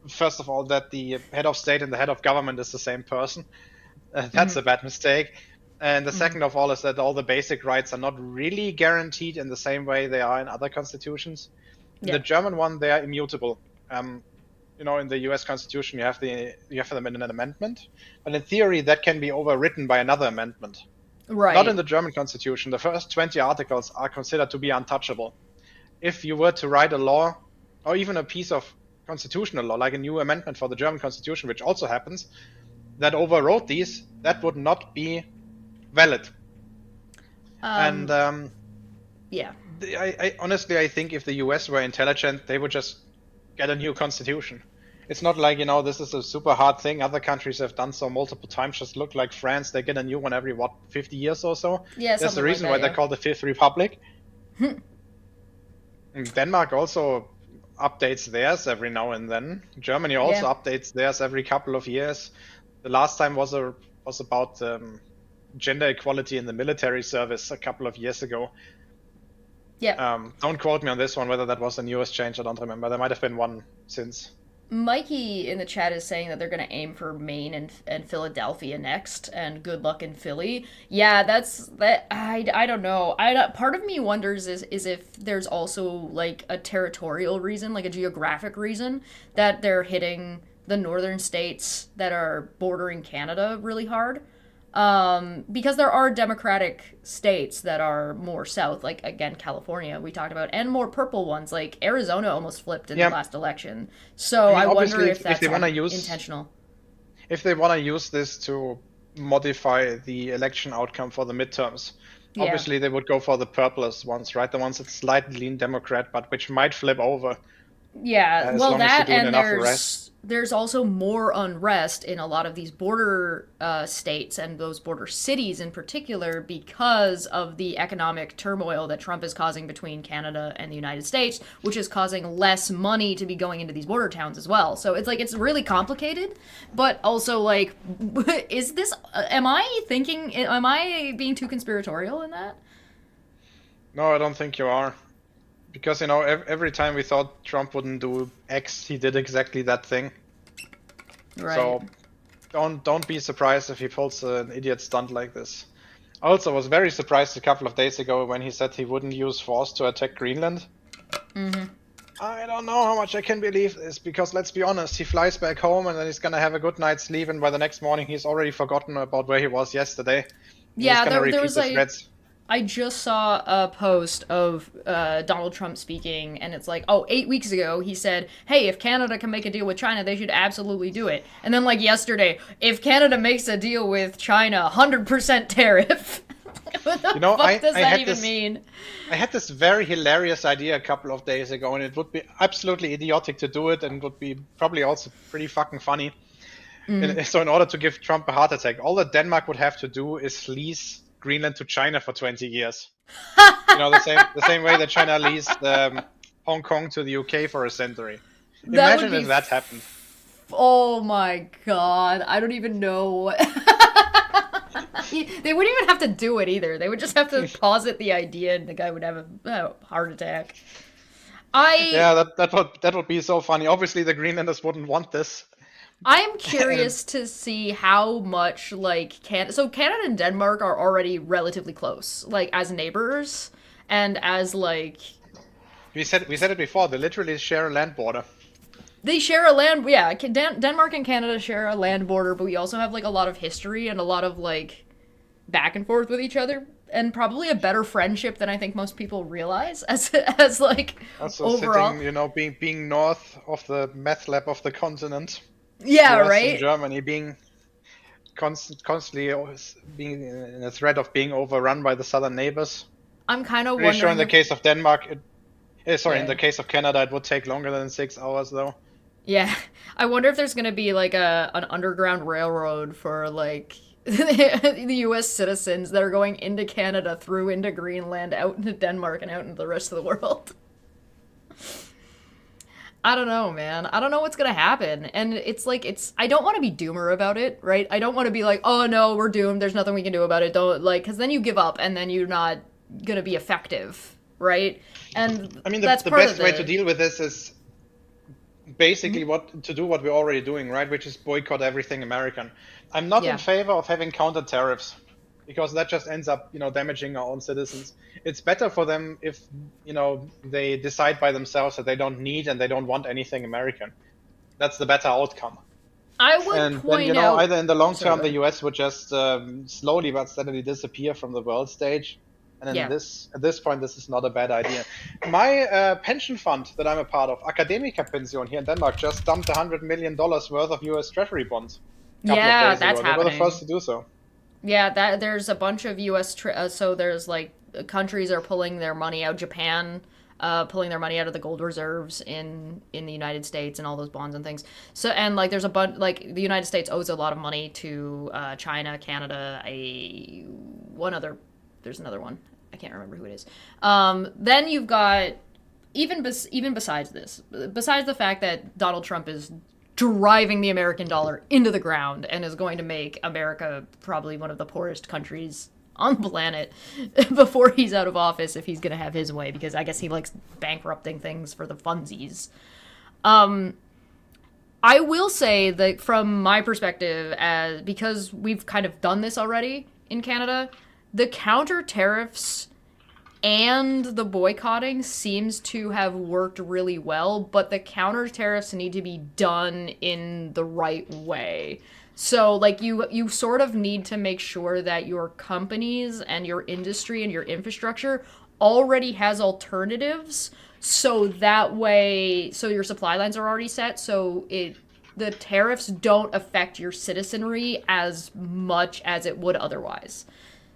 First of all, that the head of state and the head of government is the same person. That's a bad mistake. And the second of all is that all the basic rights are not really guaranteed in the same way they are in other constitutions. In the German one, they are immutable. In the US Constitution, you have them in an amendment, but in theory, that can be overwritten by another amendment. Right. Not in the German Constitution. The first 20 articles are considered to be untouchable. If you were to write a law, or even a piece of constitutional law, like a new amendment for the German Constitution, which also happens, that overrode these, that would not be valid. I honestly, I think if the US were intelligent, they would just get a new constitution. It's not like, this is a super hard thing. Other countries have done so multiple times. Just look like France. They get a new one every, 50 years or so? Yeah, that's the reason why they're called the Fifth Republic. Denmark also updates theirs every now and then. Germany also updates theirs every couple of years. The last time was about gender equality in the military service a couple of years ago. Yeah. Don't quote me on this one, whether that was the newest change. I don't remember. There might have been one since. Mikey in the chat is saying that they're going to aim for Maine and Philadelphia next, and good luck in Philly. Yeah, I don't know. Part of me wonders is if there's also like a territorial reason, like a geographic reason, that they're hitting the northern states that are bordering Canada really hard. Because there are democratic states that are more south, like, again, California, we talked about, and more purple ones, like Arizona almost flipped in the last election. So I wonder if that's intentional. If they want to use this to modify the election outcome for the midterms, obviously they would go for the purplest ones, right? The ones that slightly lean Democrat, but which might flip over. Yeah, well, that and there's also more unrest in a lot of these border states and those border cities in particular because of the economic turmoil that Trump is causing between Canada and the United States, which is causing less money to be going into these border towns as well. So it's like, it's really complicated, but also like, am I being too conspiratorial in that? No, I don't think you are. Because, every time we thought Trump wouldn't do X, he did exactly that thing. Right. So don't be surprised if he pulls an idiot stunt like this. I also was very surprised a couple of days ago when he said he wouldn't use force to attack Greenland. Mm-hmm. I don't know how much I can believe this, because let's be honest, he flies back home and then he's gonna have a good night's sleep, and by the next morning he's already forgotten about where he was yesterday. Yeah, there was I just saw a post of Donald Trump speaking, and it's like, 8 weeks ago, he said, hey, if Canada can make a deal with China, they should absolutely do it. And then, like, yesterday, if Canada makes a deal with China, 100% tariff. What the fuck does that even mean? I had this very hilarious idea a couple of days ago, and it would be absolutely idiotic to do it, and would be probably also pretty fucking funny. So in order to give Trump a heart attack, all that Denmark would have to do is lease Greenland to China for 20 years. The same way that China leased Hong Kong to the UK for a century. That would Imagine be if that happened. Oh my god, I don't even know. They wouldn't even have to do it either. They would just have to posit the idea and the guy would have a heart attack. Yeah, that would be so funny. Obviously, the Greenlanders wouldn't want this. I'm curious to see how much, like, so Canada and Denmark are already relatively close, like, as neighbors, and as, like... We said it before, they literally share a land border. They share a land, yeah, Denmark and Canada share a land border, but we also have, like, a lot of history and a lot of, like, back and forth with each other, and probably a better friendship than I think most people realize, as like, also overall. Sitting, you know, being north of the meth lab of the continent. Yeah, US right? and Germany being constantly being in a threat of being overrun by the southern neighbors. I'm kind of Pretty wondering sure in the if... case of Denmark, in Yeah. the case of Canada, it would take longer than 6 hours, though. Yeah. I wonder if there's gonna be, like, an underground railroad for, like, the US citizens that are going into Canada, through into Greenland, out into Denmark, and out into the rest of the world. I don't know, man. I don't know what's gonna happen. And it's like, I don't want to be doomer about it, right? I don't want to be like, oh no, we're doomed, there's nothing we can do about it. Don't, like, because then you give up and then you're not gonna be effective, right? And I mean, that's the part best of the... way to deal with this is basically what we're already doing, right? Which is boycott everything American. I'm not in favor of having counter tariffs, because that just ends up, you know, damaging our own citizens. It's better for them if, you know, they decide by themselves that they don't need and they don't want anything American. That's the better outcome. I would And point then, you know, out... either in the long term, Sorry. the US would just slowly but steadily disappear from the world stage. And then Yeah. at this point, this is not a bad idea. My pension fund that I'm a part of, Academica Pension here in Denmark, just dumped $100 million worth of US Treasury bonds. Yeah, Days that's ago. They happening. were the first to do so. Yeah, that there's a bunch of U.S. So there's, like, countries are pulling their money out. Japan, pulling their money out of the gold reserves in the United States and all those bonds and things. So, and, like, there's a bunch, like, the United States owes a lot of money to China, Canada, there's another one. I can't remember who it is. Then you've got, even besides this, besides the fact that Donald Trump is driving the American dollar into the ground and is going to make America probably one of the poorest countries on the planet before he's out of office, if he's going to have his way, because I guess he likes bankrupting things for the funsies. I will say that from my perspective, because we've kind of done this already in Canada, the counter tariffs and the boycotting seems to have worked really well, but the counter tariffs need to be done in the right way. So, like, you sort of need to make sure that your companies and your industry and your infrastructure already has alternatives, so that way, so your supply lines are already set, so the tariffs don't affect your citizenry as much as it would otherwise.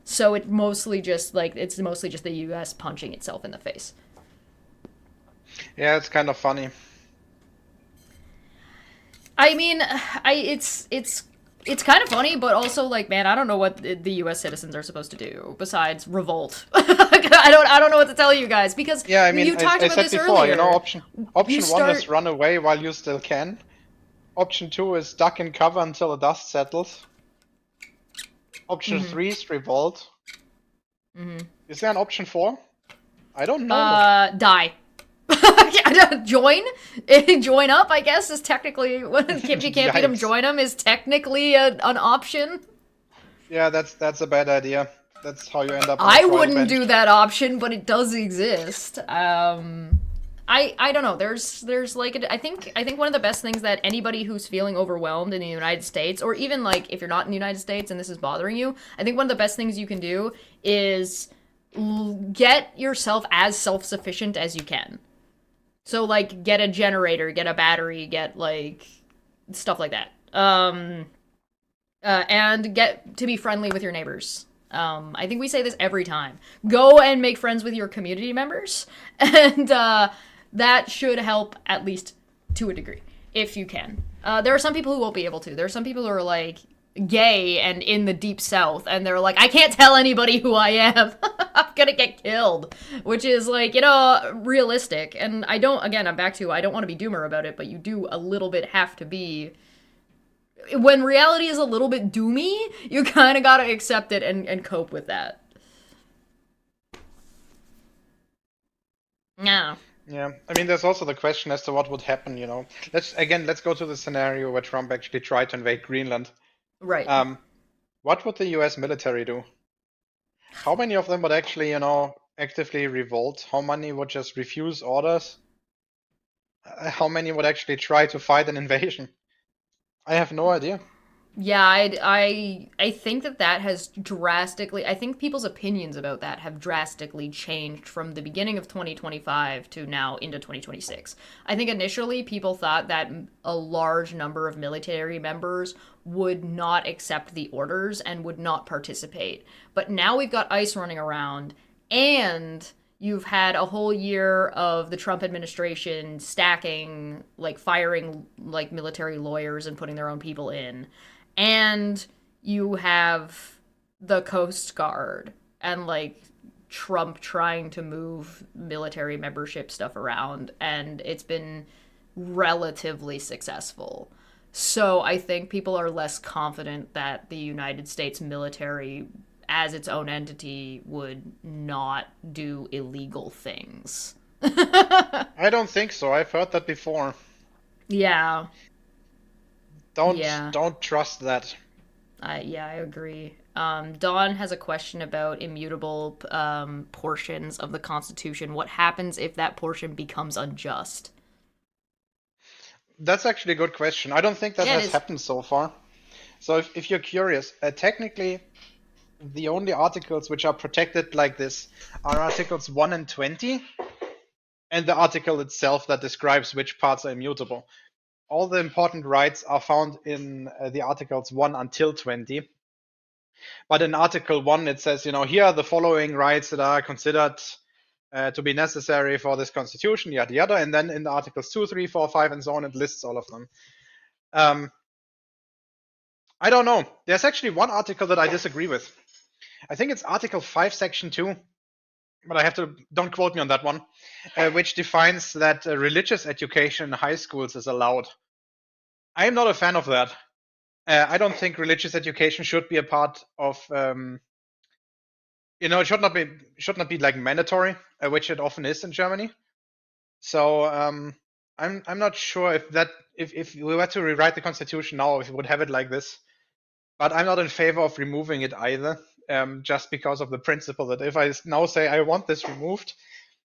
So it's mostly just the U.S. punching itself in the face. Yeah, it's kind of funny. I mean, it's kind of funny, but also, like, man, I don't know what the U.S. citizens are supposed to do besides revolt. I don't know what to tell you guys, because Yeah, I mean, you talked I about said this before, earlier. you know, option one is run away while you still can. Option 2 is duck in cover until the dust settles. Option 3 is revolt. Is there an option 4? I don't know. Die. Join? Join up, I guess, is technically... If you can't beat them, join them is technically an option. Yeah, that's a bad idea. That's how you end up. I wouldn't do that option, but it does exist. I don't know. There's like I think one of the best things that anybody who's feeling overwhelmed in the United States, or even, like, if you're not in the United States and this is bothering you, I think one of the best things you can do is get yourself as self-sufficient as you can. So, like, get a generator, get a battery, get, like, stuff like that. And get to be friendly with your neighbors. I think we say this every time. Go and make friends with your community members, and that should help, at least to a degree, if you can. There are some people who won't be able to. There are some people who are like, gay and in the deep south, and they're like, I can't tell anybody who I am. I'm gonna get killed, which is like, realistic. And I don't, again, I'm back to, I don't want to be doomer about it, but you do a little bit have to be, when reality is a little bit doomy, you kind of gotta accept it and cope with that. Yeah. Yeah, I mean, there's also the question as to what would happen, Let's go to the scenario where Trump actually tried to invade Greenland. Right. What would the US military do? How many of them would actually, actively revolt? How many would just refuse orders? How many would actually try to fight an invasion? I have no idea. Yeah, I think that has drastically. I think people's opinions about that have drastically changed from the beginning of 2025 to now into 2026. I think initially people thought that a large number of military members would not accept the orders and would not participate. But now we've got ICE running around, and you've had a whole year of the Trump administration stacking, like firing like military lawyers and putting their own people in, and you have the Coast Guard and like Trump trying to move military membership stuff around, and it's been relatively successful. So I think people are less confident that the United States military, as its own entity, would not do illegal things. I don't think so. I've heard that before. Yeah, Don't yeah. don't trust that. I agree. Dawn has a question about immutable portions of the Constitution. What happens if that portion becomes unjust? That's actually a good question. I don't think that Yeah, it has is. happened so far. So if you're curious, technically the only articles which are protected like this are Articles 1 and 20, and the article itself that describes which parts are immutable. All the important rights are found in the Articles 1 until 20. But in Article 1, it says, here are the following rights that are considered to be necessary for this constitution, yada yada. And then in the Articles 2, 3, 4, 5, and so on, it lists all of them. I don't know. There's actually one article that I disagree with. I think it's Article 5, Section 2, but don't quote me on that one, which defines that religious education in high schools is allowed. I am not a fan of that. I don't think religious education should be a part of, it should not be like mandatory, which it often is in Germany. So I'm not sure if we were to rewrite the constitution now, if we would have it like this. But I'm not in favor of removing it either, just because of the principle that if I now say I want this removed,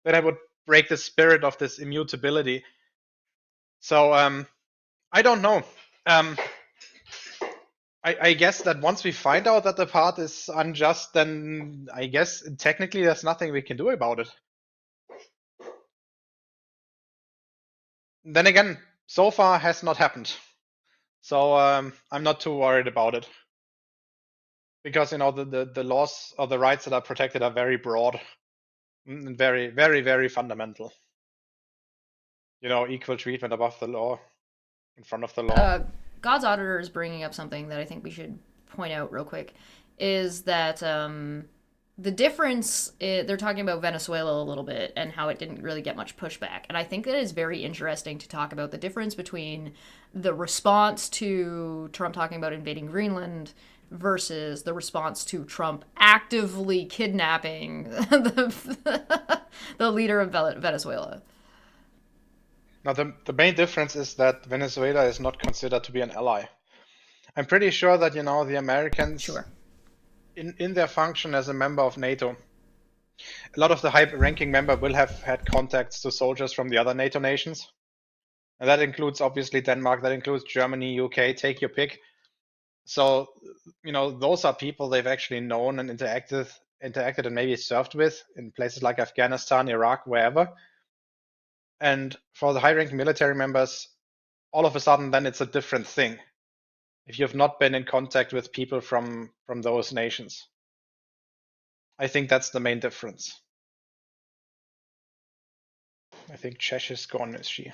then I would break the spirit of this immutability. So I don't know. I guess that once we find out that the part is unjust, then I guess technically there's nothing we can do about it. Then again, so far has not happened. So I'm not too worried about it. Because the laws or the rights that are protected are very broad and very, very, very fundamental. Equal treatment above the law, in front of the law. God's Auditor is bringing up something that I think we should point out real quick, is that the difference, they're talking about Venezuela a little bit and how it didn't really get much pushback. And I think that is very interesting to talk about the difference between the response to Trump talking about invading Greenland versus the response to Trump actively kidnapping the leader of Venezuela. Now, the main difference is that Venezuela is not considered to be an ally. I'm pretty sure that, the Americans, Sure. in their function as a member of NATO, a lot of the high-ranking member will have had contacts to soldiers from the other NATO nations. And that includes, obviously, Denmark, that includes Germany, UK, take your pick. So, those are people they've actually known and interacted and maybe served with in places like Afghanistan, Iraq, wherever. And for the high-ranking military members, all of a sudden, then it's a different thing. If you've not been in contact with people from those nations, I think that's the main difference. I think Chesh is gone, is she?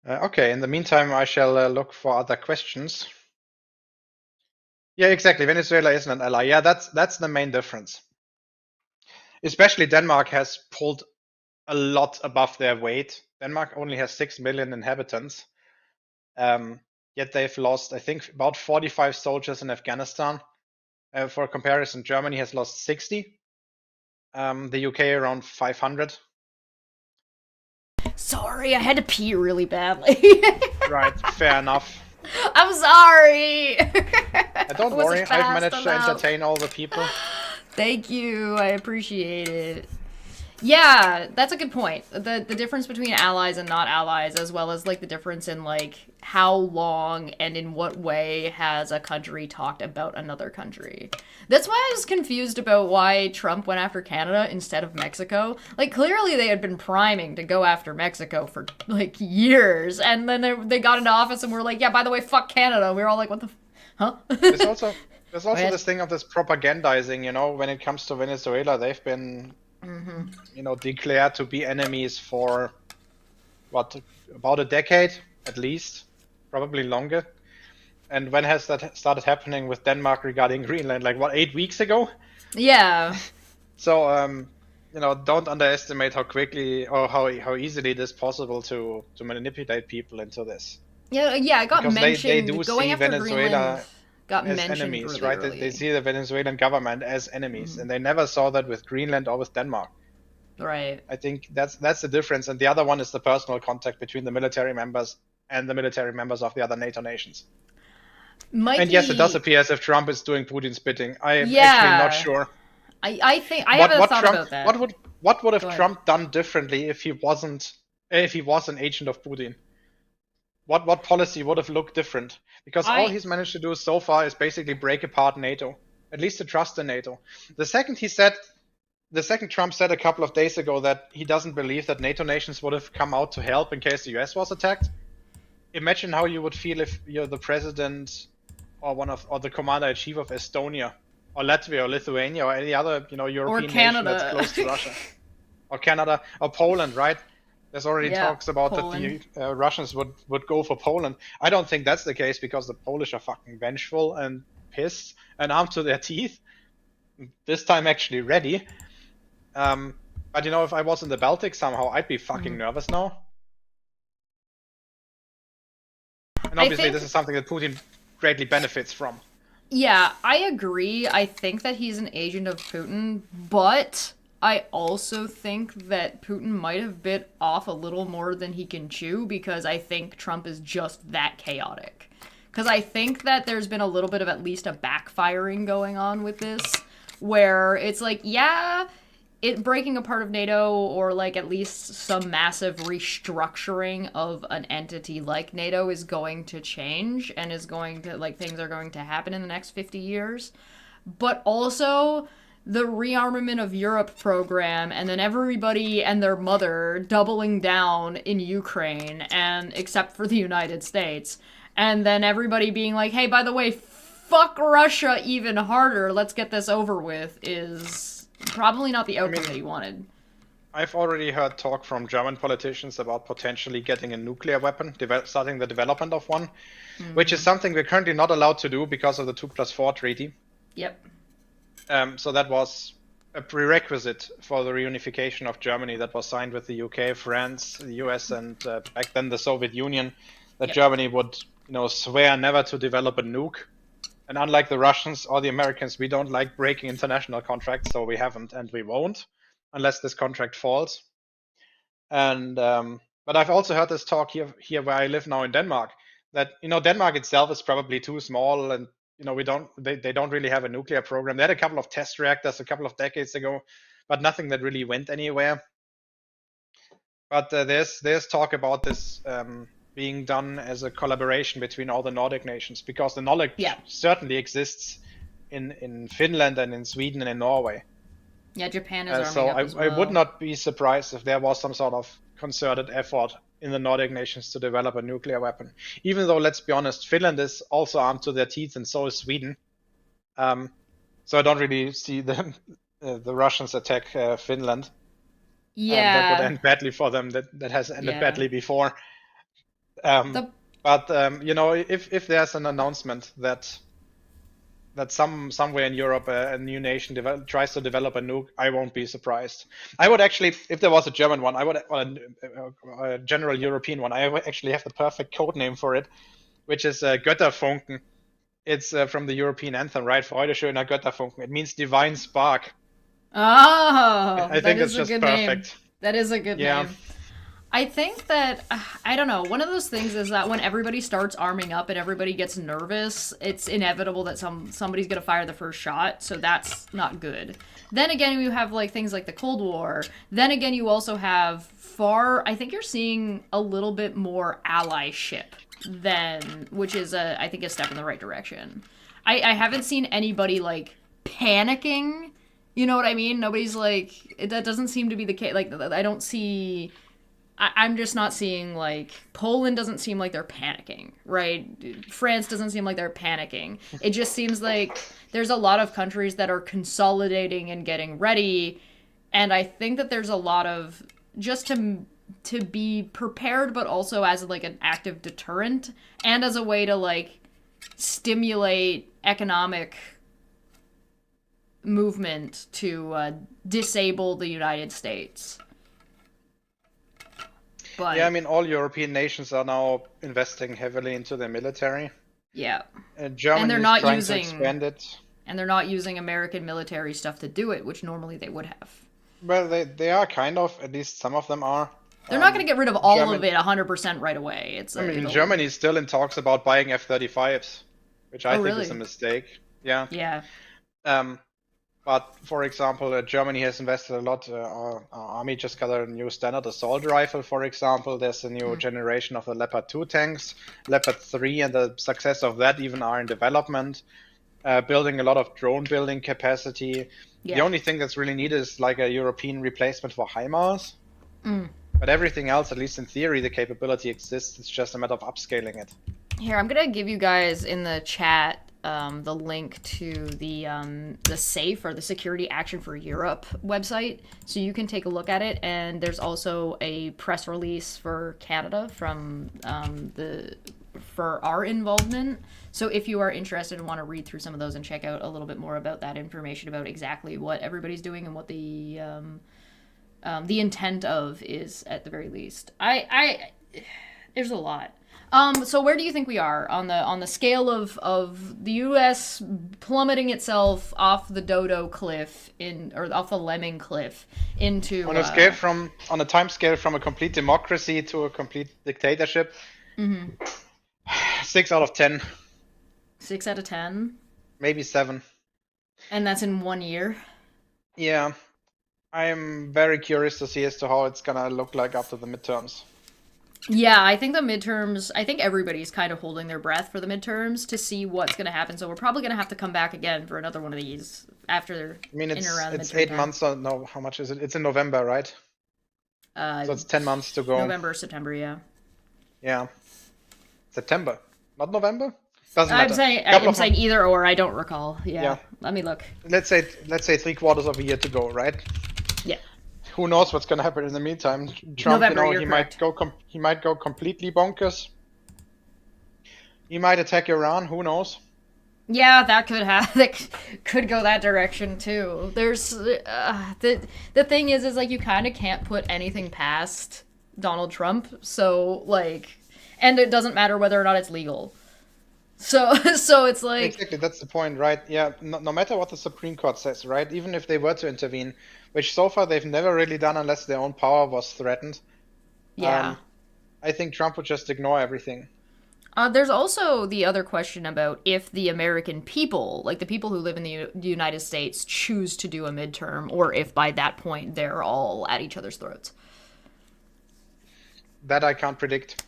Okay, in the meantime, I shall look for other questions. Yeah, exactly. Venezuela isn't an ally. Yeah, that's the main difference. Especially Denmark has pulled a lot above their weight. Denmark only has 6 million inhabitants. Um, Yet they've lost, I think, about 45 soldiers in Afghanistan. For comparison, Germany has lost 60. The UK around 500. Sorry, I had to pee really badly. Right, fair enough. I'm sorry. Don't Was worry, it I've fast managed to enough? entertain all the people. Thank you. I appreciate it. Yeah, that's a good point. The difference between allies and not allies, as well as like the difference in like how long and in what way has a country talked about another country. That's why I was confused about why Trump went after Canada instead of Mexico. Like clearly they had been priming to go after Mexico for like years, and then they got into office and were like, yeah, by the way, fuck Canada. We were all like, what the, huh? There's also there's also Wait. this thing of this propagandizing. When it comes to Venezuela, they've been declared to be enemies for what, about a decade at least, probably longer. And when has that started happening with Denmark regarding Greenland? Like what, 8 weeks ago? Yeah. So don't underestimate how quickly or how easily it is possible to manipulate people into this, Yeah, yeah, it got because they do mentioned. Going see after Greenland Venezuela got as mentioned enemies, really right? They early. see the Venezuelan government as enemies, and they never saw that with Greenland or with Denmark. Right. I think that's the difference. And the other one is the personal contact between the military members and the military members of the other NATO nations. And yes, it does Mikey, appear as if Trump is doing Putin's bidding. I am actually not yeah. sure I think I what haven't what thought Trump about that. what would Go have ahead. Trump done differently if he wasn't if he was an agent of Putin. What policy would have looked different? Because all I he's managed to do so far is basically break apart NATO, at least the trust in NATO. The second he said The second Trump said a couple of days ago that he doesn't believe that NATO nations would have come out to help in case the US was attacked. Imagine how you would feel if you're the president or the commander in chief of Estonia or Latvia or Lithuania or any other or European nation that's Canada. close to Russia, or Canada or Poland, right? There's already Yeah, talks about that Poland. the Russians would go for Poland. I don't think that's the case, because the Polish are fucking vengeful and pissed and armed to their teeth. This time actually ready. But if I was in the Baltic somehow, I'd be fucking nervous now. And I obviously, this think is something that Putin greatly benefits from. yeah, I agree. I think that he's an agent of Putin, but I also think that Putin might have bit off a little more than he can chew, because I think Trump is just that chaotic. Because I think that there's been a little bit of at least a backfiring going on with this, where it's like, yeah, it breaking apart of NATO, or like at least some massive restructuring of an entity like NATO is going to change, and is going to, like, things are going to happen in the next 50 years. But also the rearmament of Europe program, and then everybody and their mother doubling down in Ukraine, and except for the United States, and then everybody being like, hey, by the way, fuck Russia even harder, let's get this over with, is probably not the outcome that he wanted. I've already heard talk from German politicians about potentially getting a nuclear weapon, starting the development of one, which is something we're currently not allowed to do because of the 2+4 treaty. Yep. So that was a prerequisite for the reunification of Germany that was signed with the UK, France, the US, and back then the Soviet Union, that Yep. Germany would, swear never to develop a nuke. And unlike the Russians or the Americans, we don't like breaking international contracts, so we haven't and we won't, unless this contract falls. And but I've also heard this talk here where I live now in Denmark, that Denmark itself is probably too small, and they don't really have a nuclear program. They had a couple of test reactors a couple of decades ago, but nothing that really went anywhere. But there's talk about this being done as a collaboration between all the Nordic nations, because the knowledge certainly exists in Finland and in Sweden and in Norway. Yeah, Japan is arming So up as well. I would not be surprised if there was some sort of concerted effort in the Nordic nations to develop a nuclear weapon. Even though, let's be honest, Finland is also armed to their teeth, and so is Sweden. So I don't really see the Russians attack Finland. Yeah. That would end badly for them. That has ended badly before. But if there's an announcement that that somewhere in Europe a new nation tries to develop a nuke, I won't be surprised. I would actually, if there was a German one, I would a general European one. I would actually have the perfect code name for it, which is Götterfunken. It's from the European anthem, right? Freude schöner Götterfunken. It means divine spark. Oh, I think it's just perfect. Name. That is a good name. I think that, I don't know, one of those things is that when everybody starts arming up and everybody gets nervous, it's inevitable that somebody's going to fire the first shot, so that's not good. Then again, you have like things like the Cold War. Then again, you also have I think you're seeing a little bit more allyship which is, I think, a step in the right direction. I haven't seen anybody, like, panicking. You know what I mean? Nobody's like, that doesn't seem to be the case. Like, I don't see, I'm just not seeing, like, Poland doesn't seem like they're panicking, right? France doesn't seem like they're panicking. It just seems like there's a lot of countries that are consolidating and getting ready, and I think that there's a lot of, just to be prepared, but also as, like, an active deterrent, and as a way to, like, stimulate economic movement to disable the United States. But, yeah, I mean, all European nations are now investing heavily into their military. Yeah. Germany is trying to expand it. And they're not using American military stuff to do it, which normally they would have. Well, they are kind of, at least some of them are. They're not going to get rid of all of it 100% right away. Germany is still in talks about buying F-35s, which I think is a mistake. Yeah. Yeah. But, for example, Germany has invested a lot. Our army just got a new standard assault rifle, for example. There's a new generation of the Leopard 2 tanks. Leopard 3 and the success of that even are in development. Building a lot of drone building capacity. Yeah. The only thing that's really needed is like a European replacement for HIMARS. But everything else, at least in theory, the capability exists. It's just a matter of upscaling it. Here, I'm going to give you guys in the chat the link to the SAFE, or the Security Action for Europe website, so you can take a look at it. And there's also a press release for Canada from for our involvement. So if you are interested and want to read through some of those and check out a little bit more about that information about exactly what everybody's doing and what the intent of is, at the very least. There's a lot. So where do you think we are on the scale of the U.S. plummeting itself off the dodo cliff or off the lemming cliff into on a time scale from a complete democracy to a complete dictatorship? 6 out of 10. 6 out of 10. Maybe 7. And that's in 1 year. Yeah, I'm very curious to see as to how it's gonna look like after the midterms. Yeah, I think the midterms, I think everybody's kind of holding their breath for the midterms to see what's going to happen. So we're probably going to have to come back again for another one of these after. I mean, it's 8 months. No, how much is it? It's in November, right? So it's 10 months to go. November, September, yeah. Yeah. September, not November. Doesn't matter. I'm saying either or. I don't recall. Yeah. Let me look. Let's say 3/4 of a year to go, right? Yeah. Who knows what's going to happen in the meantime? Trump, November, he might go completely bonkers. He might attack Iran. Who knows? Yeah, that could go that direction too. There's the thing is like you kind of can't put anything past Donald Trump. So like, and it doesn't matter whether or not it's legal. So it's like exactly, that's the point, right? Yeah, no matter what the Supreme Court says, right? Even if they were to intervene, which so far they've never really done unless their own power was threatened. Yeah. I think Trump would just ignore everything. There's also the other question about if the American people, like the people who live in the United States, choose to do a midterm, or if by that point they're all at each other's throats. That I can't predict.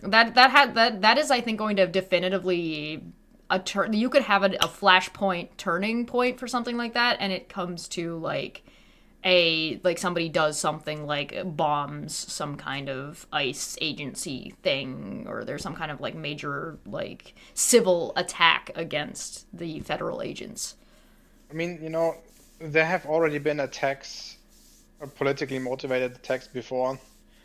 That is, I think, going to definitively you could have a flashpoint turning point for something like that, and it comes to like somebody does something like bombs some kind of ICE agency thing, or there's some kind of like major like civil attack against the federal agents. I mean, there have already been attacks, politically motivated attacks before.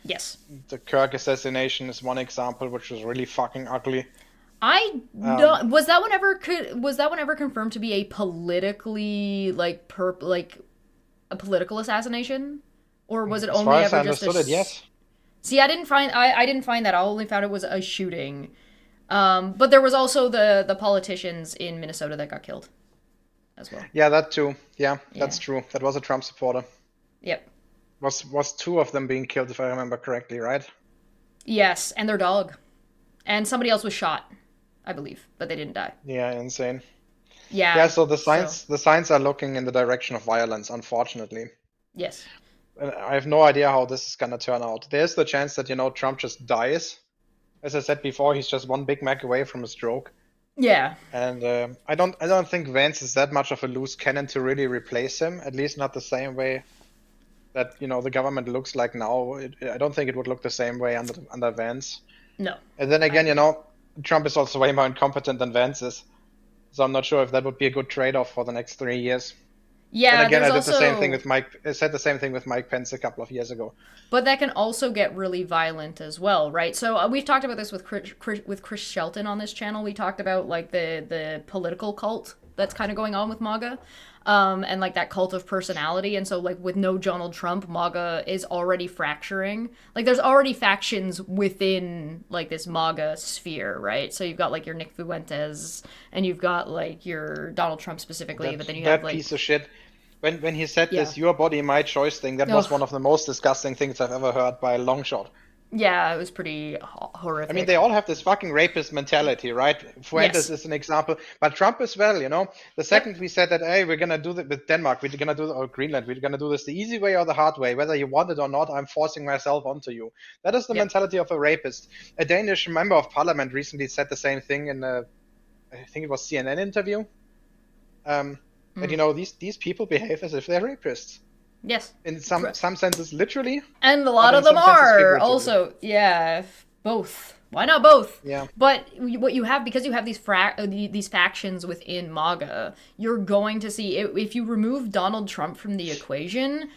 Yes. The Kirk assassination is one example, which was really fucking ugly. I Um, no, was that one ever confirmed to be a politically like a political assassination, or was it as far only as I ever just a? understood it, yes. See, I didn't find that. I only found it was a shooting. But there was also the politicians in Minnesota that got killed as well. Yeah, that too. Yeah, Yeah. that's true. That was a Trump supporter. Yep. Was two of them being killed, if I remember correctly, right? Yes, and their dog, and somebody else was shot, I believe, but they didn't die. Yeah, insane. Yeah, Yeah. so So the signs are looking in the direction of violence, unfortunately. yes. And I have no idea how this is gonna turn out. There's the chance that, Trump just dies. As I said before, he's just one Big Mac away from a stroke. Yeah. And I don't think Vance is that much of a loose cannon to really replace him. At least not the same way that the government looks like now. I don't think it would look the same way under Vance. No. And then I again, agree. Trump is also way more incompetent than Vance is. So I'm not sure if that would be a good trade-off for the next 3 years. Then Yeah, again, there's I did the same thing also with Mike. I said the same thing with Mike Pence a couple of years ago. but that can also get really violent as well, right? So we've talked about this with with Chris Shelton on this channel. We talked about like the political cult that's kind of going on with MAGA, and like that cult of personality. And so like with no Donald Trump, MAGA is already fracturing. Like there's already factions within like this MAGA sphere, right? So you've got like your Nick Fuentes, and you've got like your Donald Trump specifically, That but then you have that like piece of shit. When he said yeah, this "your body, my choice" thing, that was ugh, one of the most disgusting things I've ever heard by a long shot. yeah, it was pretty I mean, they horrific. all have this fucking rapist mentality, right? Fuentes Yes. is an example, but Trump as well. The Yep. second we said that, hey, we're gonna do that with Denmark, we're gonna do or Greenland, we're gonna do this the easy way or the hard way, whether you want it or not, I'm forcing myself onto you. That is the Yep. mentality of a rapist. A Danish member of parliament recently said the same thing in I think it was CNN interview. That Mm. these people behave as if they're rapists. Yes. In some senses literally, And a but lot in of them some senses are figuratively. also, yeah, both. Why not both? Yeah. But what you have, because you have these factions within MAGA, you're going to see if you remove Donald Trump from the equation,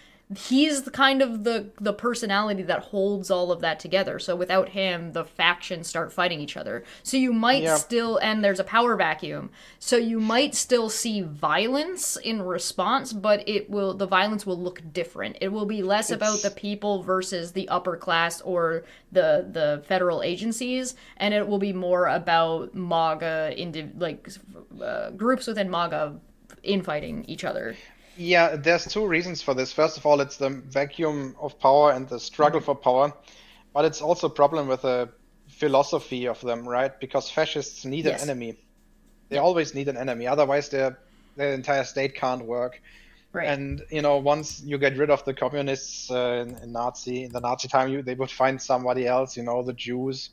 he's the kind of the personality that holds all of that together. So without him, the factions start fighting each other. So you might Yeah. still, and there's a power vacuum. So you might still see violence in response, but the violence will look different. It will be less about the It's people versus the upper class or the federal agencies, and it will be more about MAGA groups within MAGA infighting each other. Yeah, there's two reasons for this. First of all, it's the vacuum of power and the struggle for power, but it's also a problem with the philosophy of them, right? Because fascists need an Yes. enemy. They Yep. always need an enemy, otherwise their entire state can't work. Right. And once you get rid of the communists in the Nazi time, they would find somebody else, the Jews,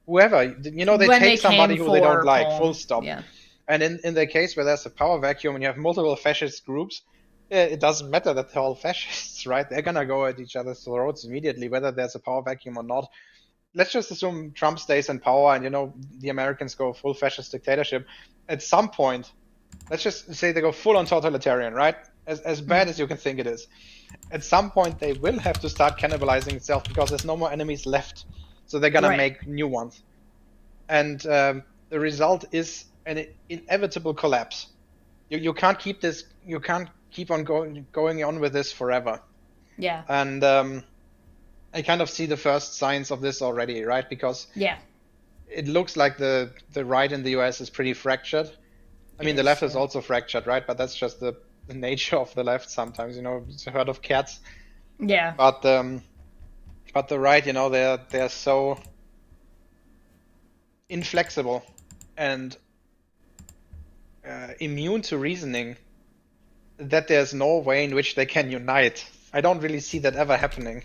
whoever. They When take they somebody came who they don't for like, full Palm. stop. Yeah. And in the case where there's a power vacuum and you have multiple fascist groups, it doesn't matter that they're all fascists, right? They're gonna go at each other's throats immediately, whether there's a power vacuum or not. Let's just assume Trump stays in power and the Americans go full fascist dictatorship. At some point, let's just say they go full on totalitarian, right? As bad as you can think it is. At some point, they will have to start cannibalizing itself because there's no more enemies left. So they're gonna Right. make new ones, and the result is an inevitable collapse. You can't keep this. You can't keep on going on with this forever. Yeah. And I kind of see the first signs of this already, right? Because Yeah. it looks like the right in the US is pretty fractured. I mean, It the is. left is Yeah. also fractured, right? But that's just the nature of the left sometimes. It's a herd of cats. Yeah. But the right, they're so inflexible and immune to reasoning that there's no way in which they can unite. I don't really see that ever happening.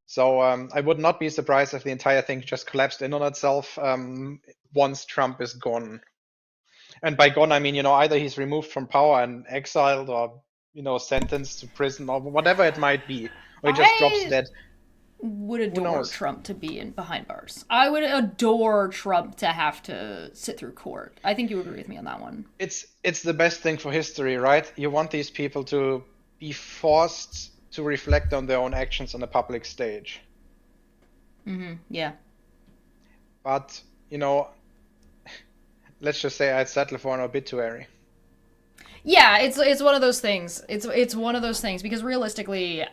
So I would not be surprised if the entire thing just collapsed in on itself once Trump is gone. And by gone, I mean, either he's removed from power and exiled or, sentenced to prison or whatever it might be, or he just drops I dead. would Who adore knows? Trump to be in behind bars. I would adore Trump to have to sit through court. I think you agree with me on that one. It's the best thing for history, right? You want these people to be forced to reflect on their own actions on a public stage. Yeah. But let's just say I'd settle for an obituary. Yeah, it's one of those things. It's one of those things because realistically,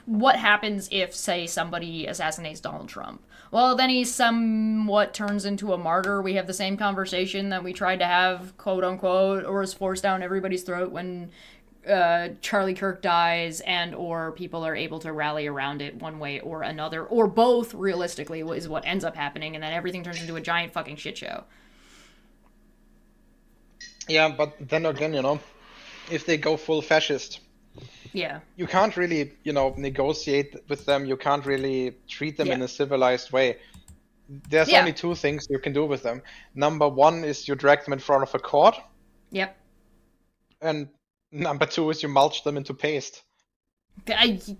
what happens if, say, somebody assassinates Donald Trump? Well, then he somewhat turns into a martyr. We have the same conversation that we tried to have, quote unquote, or is forced down everybody's throat when Charlie Kirk dies, and or people are able to rally around it one way or another, or both. Realistically, is what ends up happening, and then everything turns into a giant fucking shit show. Yeah, but then again, if they go full fascist, Yeah. you can't really, negotiate with them. You can't really treat them Yeah. in a civilized way. There's Yeah. only two things you can do with them. Number one is you drag them in front of a court, Yep. and number two is you mulch them into paste.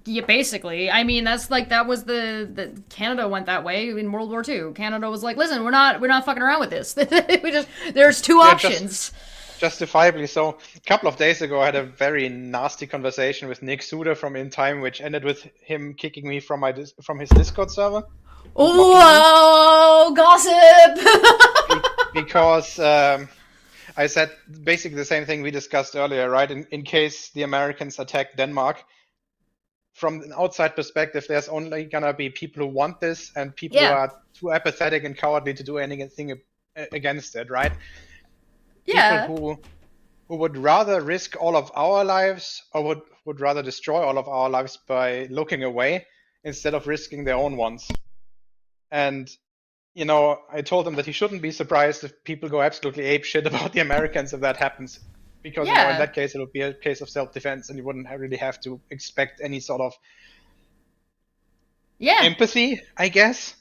Yeah, basically. I mean, that was the Canada went that way in World War II. Canada was like, listen, we're not fucking around with this. There's two options. Justifiably so. A couple of days ago, I had a very nasty conversation with Nick Suda from In Time, which ended with him kicking me from his Discord server. Oh, gossip! Because I said basically the same thing we discussed earlier, right? In case the Americans attack Denmark, from an outside perspective, there's only gonna be people who want this and people who are too apathetic and cowardly to do anything against it, right? Yeah. People who would rather risk all of our lives or would rather destroy all of our lives by looking away instead of risking their own ones. And, I told him that he shouldn't be surprised if people go absolutely apeshit about the Americans if that happens. Because, in that case, it would be a case of self-defense and you wouldn't really have to expect any sort of empathy, I guess.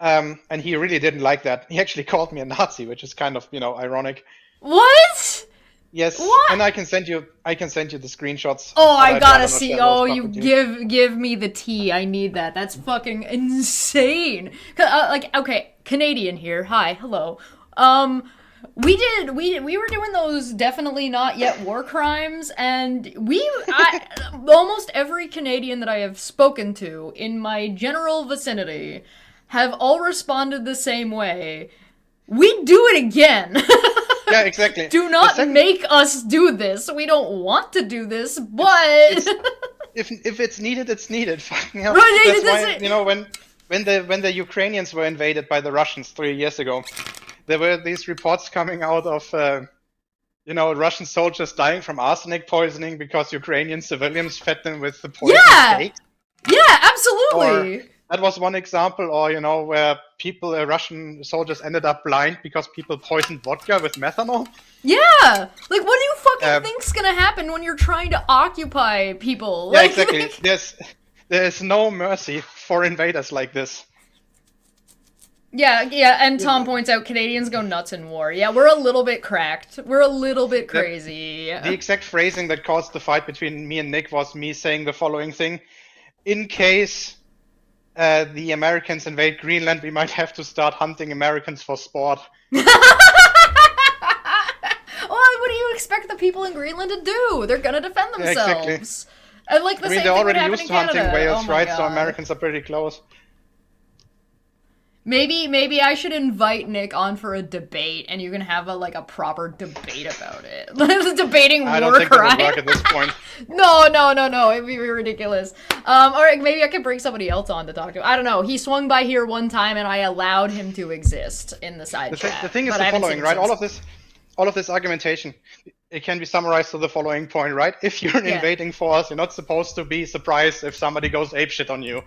And he really didn't like that. He actually called me a Nazi, which is kind of, ironic. What? Yes, what? And I can send you the screenshots. Oh, I gotta see. Oh, you give me the tea. I need that. That's fucking insane. Okay, Canadian here. Hi, hello. We were doing those definitely not yet war crimes, and almost every Canadian that I have spoken to in my general vicinity have all responded the same way. We do it again. Yeah, exactly. Do not make us do this. We don't want to do this, but if it's needed, it's needed. Right, that's why, when the Ukrainians were invaded by the Russians 3 years ago, there were these reports coming out of Russian soldiers dying from arsenic poisoning because Ukrainian civilians fed them with the poison steaks. Yeah, absolutely. That was one example, or where Russian soldiers ended up blind because people poisoned vodka with methanol. Yeah, what do you fucking think's gonna happen when you're trying to occupy people? Yeah, exactly. There's no mercy for invaders like this. Yeah, and Tom points out Canadians go nuts in war. Yeah, we're a little bit cracked. We're a little bit crazy. The exact phrasing that caused the fight between me and Nick was me saying the following thing: in case the Americans invade Greenland, we might have to start hunting Americans for sport. Well, what do you expect the people in Greenland to do? They're gonna defend themselves. Yeah, exactly. And the same they're thing already would used to happen in hunting Canada. whales, right? So Americans are pretty close. Maybe I should invite Nick on for a debate, and you can have a proper debate about it. Debating war crime. I don't think that would work at this point. No, it'd be ridiculous. All right, maybe I could bring somebody else on to talk to. I don't know. He swung by here one time, and I allowed him to exist in the side chat. The thing is the following, right? All of this argumentation, it can be summarized to the following point, right? If you're an invading force, you're not supposed to be surprised if somebody goes apeshit on you.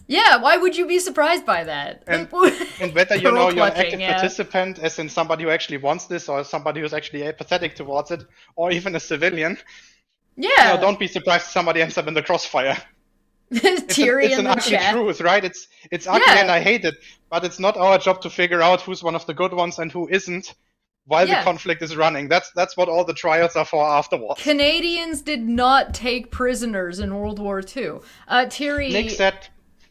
Yeah, why would you be surprised by that? And whether you're an active participant, as in somebody who actually wants this, or somebody who's actually apathetic towards it, or even a civilian, don't be surprised if somebody ends up in the crossfire. Tyrion it's an ugly truth, right? It's ugly and I hate it, but it's not our job to figure out who's one of the good ones and who isn't while the conflict is running. That's what all the trials are for afterwards. Canadians did not take prisoners in World War II.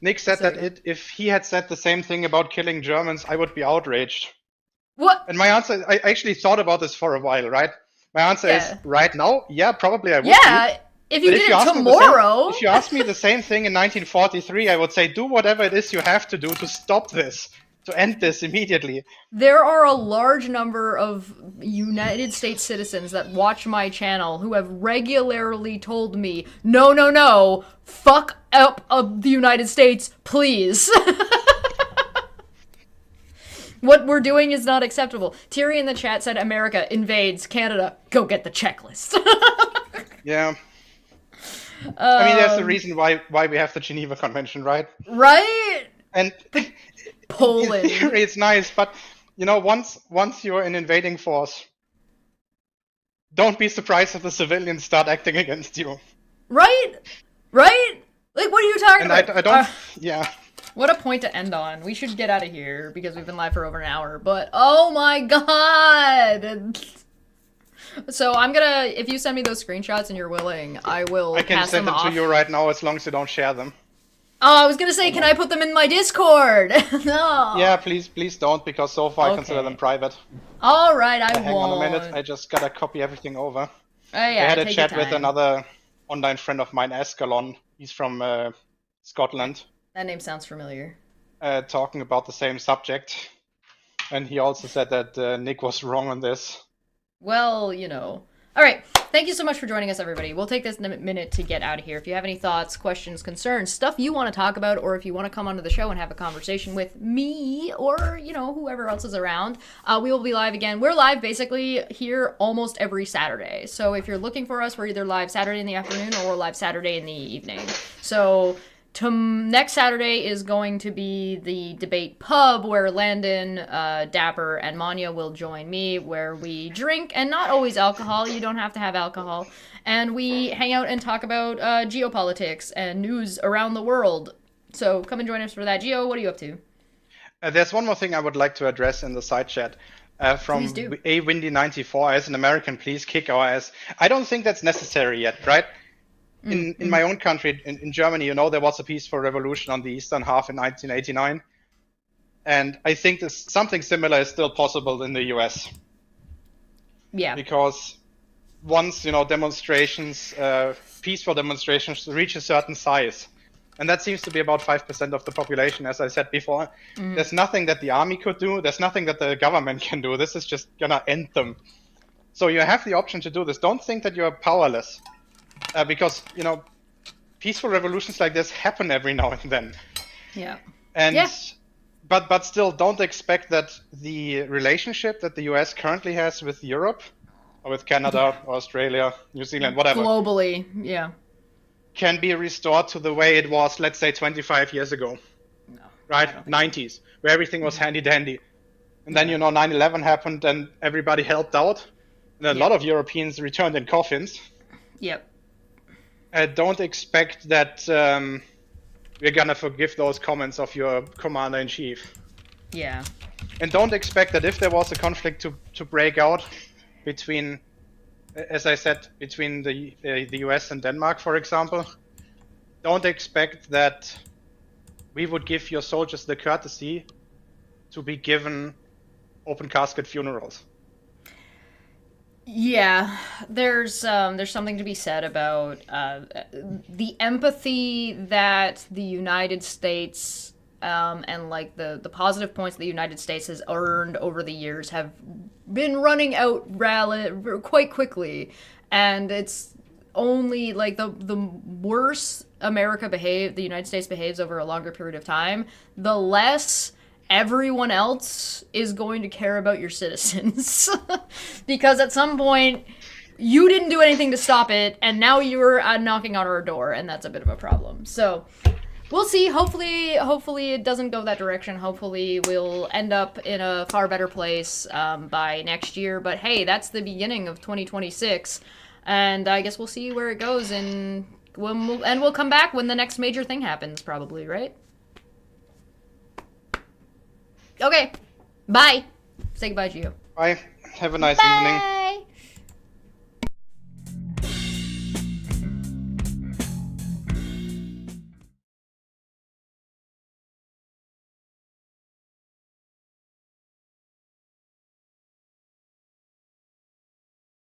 Nick said that if he had said the same thing about killing Germans, I would be outraged. What? And my answer, I actually thought about this for a while, right? My answer is, right now, probably I would be. If you did it tomorrow. If you asked me the same thing in 1943, I would say, do whatever it is you have to do to stop this. to end this immediately. There are a large number of United States citizens that watch my channel who have regularly told me, no, fuck up the United States, please. What we're doing is not acceptable. Thierry in the chat said America invades Canada. Go get the checklist. Yeah. I mean, there's a reason why we have the Geneva Convention, right? Right? And Poland. in theory, it's nice, but once you're an invading force, don't be surprised if the civilians start acting against you. Right? Right? Like, what are you talking And about? I don't. Yeah. What a point to end on. We should get out of here because we've been live for over an hour. But oh my god! So I'm gonna, if you send me those screenshots and you're willing, I will. I can pass send them off to you right now as long as you don't share them. Oh, I was gonna say, can I put them in my Discord? No. Yeah, please don't, because so far I consider them private. All right, I won't. Hang on a minute, I just gotta copy everything over. Oh yeah, I had a take chat your with time. another online friend of mine, Escalon. He's from Scotland. That name sounds familiar. Talking about the same subject, and he also said that Nick was wrong on this. Well, you know. All right. Thank you so much for joining us, everybody. We'll take this minute to get out of here. If you have any thoughts, questions, concerns, stuff you want to talk about, or if you want to come onto the show and have a conversation with me or, you know, whoever else is around, we will be live again. We're live basically here almost every Saturday. So if you're looking for us, we're either live Saturday in the afternoon or we're live Saturday in the evening. So next Saturday is going to be the debate pub where Landon, Dapper, and Manya will join me, where we drink, and not always alcohol. You don't have to have alcohol. And we hang out and talk about geopolitics and news around the world. So come and join us for that. Geo, what are you up to? There's one more thing I would like to address in the side chat. From A Windy 94, as an American, please kick our ass. I don't think that's necessary yet, right? In my own country, in Germany, you know, there was a peaceful revolution on the eastern half in 1989. And I think something similar is still possible in the US. Yeah. Because once, you know, demonstrations, peaceful demonstrations reach a certain size, and that seems to be about 5% of the population, as I said before, there's nothing that the army could do, there's nothing that the government can do. This is just gonna end them. So you have the option to do this. Don't think that you're powerless. Because, you know, peaceful revolutions like this happen every now and then. Yeah. And but still, don't expect that the relationship that the US currently has with Europe, or with Canada, or Australia, New Zealand, whatever, globally, yeah, can be restored to the way it was, let's say, 25 years ago. No, right? 90s, where everything was handy dandy. And then, you know, 9/11 happened and everybody helped out. And a lot of Europeans returned in coffins. Yep. Don't expect that we're gonna forgive those comments of your commander-in-chief. Yeah. And don't expect that if there was a conflict to break out between, as I said, between the US and Denmark, for example, don't expect that we would give your soldiers the courtesy to be given open casket funerals. Yeah, there's something to be said about the empathy that the United States and like the positive points the United States has earned over the years have been running out quite quickly, and it's only like the worse the United States behaves over a longer period of time, the less everyone else is going to care about your citizens. Because at some point you didn't do anything to stop it, and now you're knocking on our door, and that's a bit of a problem. So we'll see. Hopefully it doesn't go that direction. Hopefully we'll end up in a far better place by next year. But hey, that's the beginning of 2026, and I guess we'll see where it goes, and we'll come back when the next major thing happens, probably, right? Okay. Bye. Say goodbye, Gio. Bye. Have a nice evening.